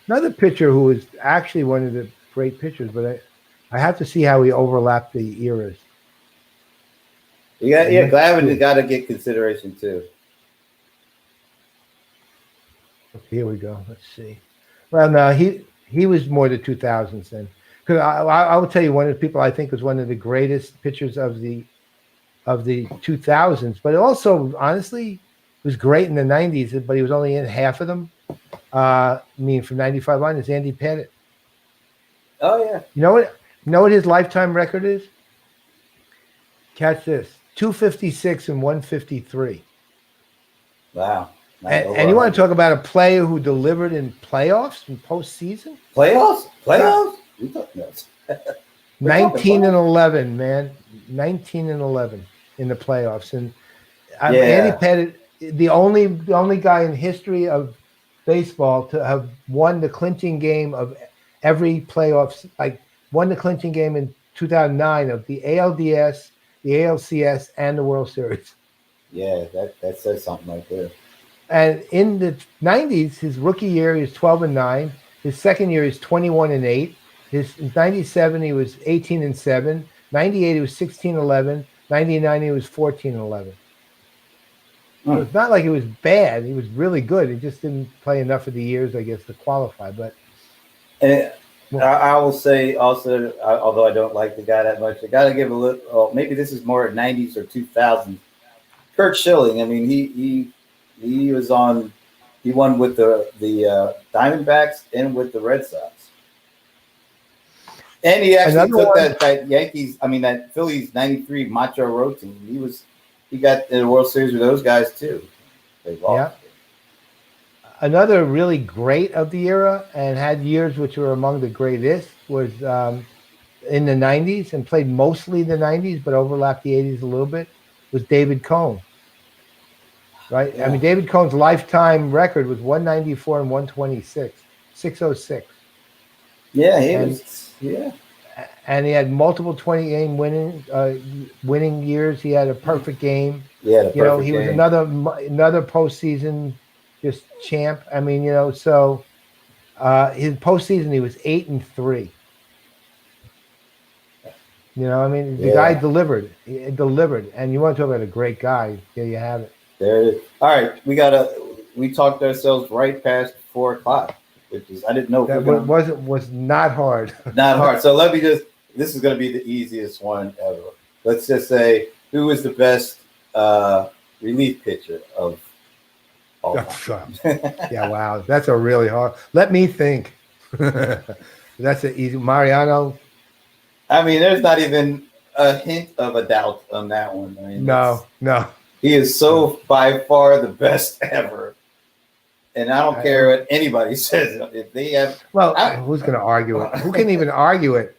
another pitcher who is actually one of the great pitchers, but I have to see how we overlap the eras. Glavine got to get consideration too. Here we go. Let's see. Well, no, he was more the 2000s then. Because I will tell you, one of the people I think was one of the greatest pitchers of the 2000s, but also honestly was great in the '90s, but he was only in half of them. From '95 on, is Andy Pettit. Oh yeah. You know what his lifetime record is? Catch this: 256 and 153. Wow. And you want to talk about a player who delivered in playoffs and postseason? Playoffs? We thought 19 and 11, man. 19 and 11 in the playoffs. And Andy Pettit, the only guy in history of baseball to have won the clinching game of every playoffs, like won the clinching game in 2009 of the ALDS, the ALCS, and the World Series. Yeah, that says something right there. And in the '90s, his rookie year, he was 12 and 9. His second year, he's 21 and 8. His 97, he was 18 and 7. 98, he was 16 and 11. 99, he was 14 and 11. So it's not like it was bad. He was really good. He just didn't play enough of the years, I guess, to qualify. But I will say also, although I don't like the guy that much, I got to give a little. Oh, maybe this is more '90s or 2000s. Curt Schilling. I mean, he was on. He won with the Diamondbacks and with the Red Sox. And he actually took that Yankees. I mean, that Phillies '93 Macho Road team. He got in the World Series with those guys too. They lost. Yeah. Another really great of the era and had years which were among the greatest was in the '90s and played mostly the '90s, but overlapped the '80s a little bit. Was David Cone. Right? Yeah. I mean, David Cone's lifetime record was 194 and 126, 606. Yeah, he was. Yeah. And he had multiple 20-game winning years. He had a perfect game. Yeah, he was another postseason just champ. I mean, so his postseason he was 8 and 3. I mean, the guy delivered. He delivered. And you want to talk about a great guy? There you have it. There it is. All right, we talked ourselves right past 4 o'clock, which is I didn't know. That was not hard. Not hard. So let me this is going to be the easiest one ever. Let's just say who is the best relief pitcher of all time? Yeah, wow, that's a really hard. Let me think. That's an easy Mariano. I mean, there's not even a hint of a doubt on that one. I mean, no. He is so by far the best ever. And I don't care what anybody says. If they have, who's going to argue it? Who can even argue it?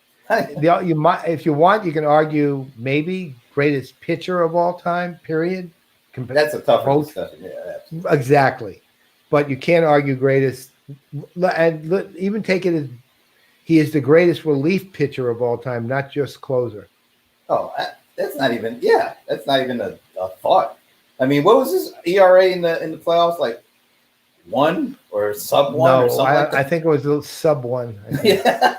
You might, if you want, you can argue maybe greatest pitcher of all time. Period. That's a tough discussion. Yeah, exactly. But you can't argue greatest And even take it as he is the greatest relief pitcher of all time, not just closer. Oh, that's not even. Yeah, that's not even a thought. I mean, what was his ERA in the playoffs? Like 1 or sub 1 or something like that. I think it was a sub 1. Yeah.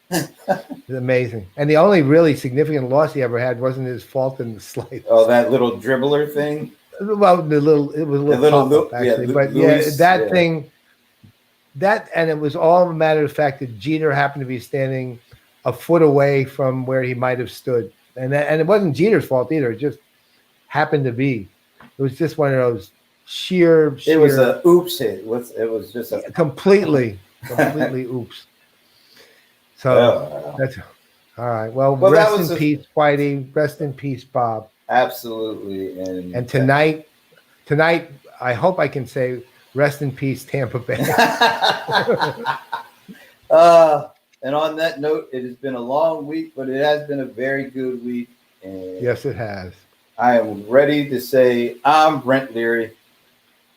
It's amazing. And the only really significant loss he ever had wasn't his fault in the slightest. Oh, that little dribbler thing. Well, it was a little pop-up, actually. Yeah, but Luis, that thing, and it was all a matter of the fact that Jeter happened to be standing a foot away from where he might have stood. And it wasn't Jeter's fault either. It just happened to be. It was just one of those sheer. It was a oops hit. It was just a completely oops. So that's all right. Well, rest in peace, Whitey. Rest in peace, Bob. Absolutely. And tonight, I hope I can say rest in peace, Tampa Bay. And on that note, it has been a long week, but it has been a very good week. And yes, it has. I am ready to say I'm Brent Leary.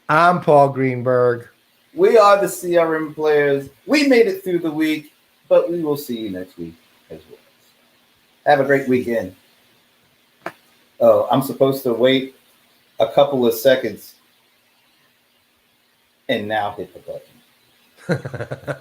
I'm Paul Greenberg. We are the CRM Playaz. We made it through the week, but we will see you next week as well. Have a great weekend. Oh, I'm supposed to wait a couple of seconds and now hit the button.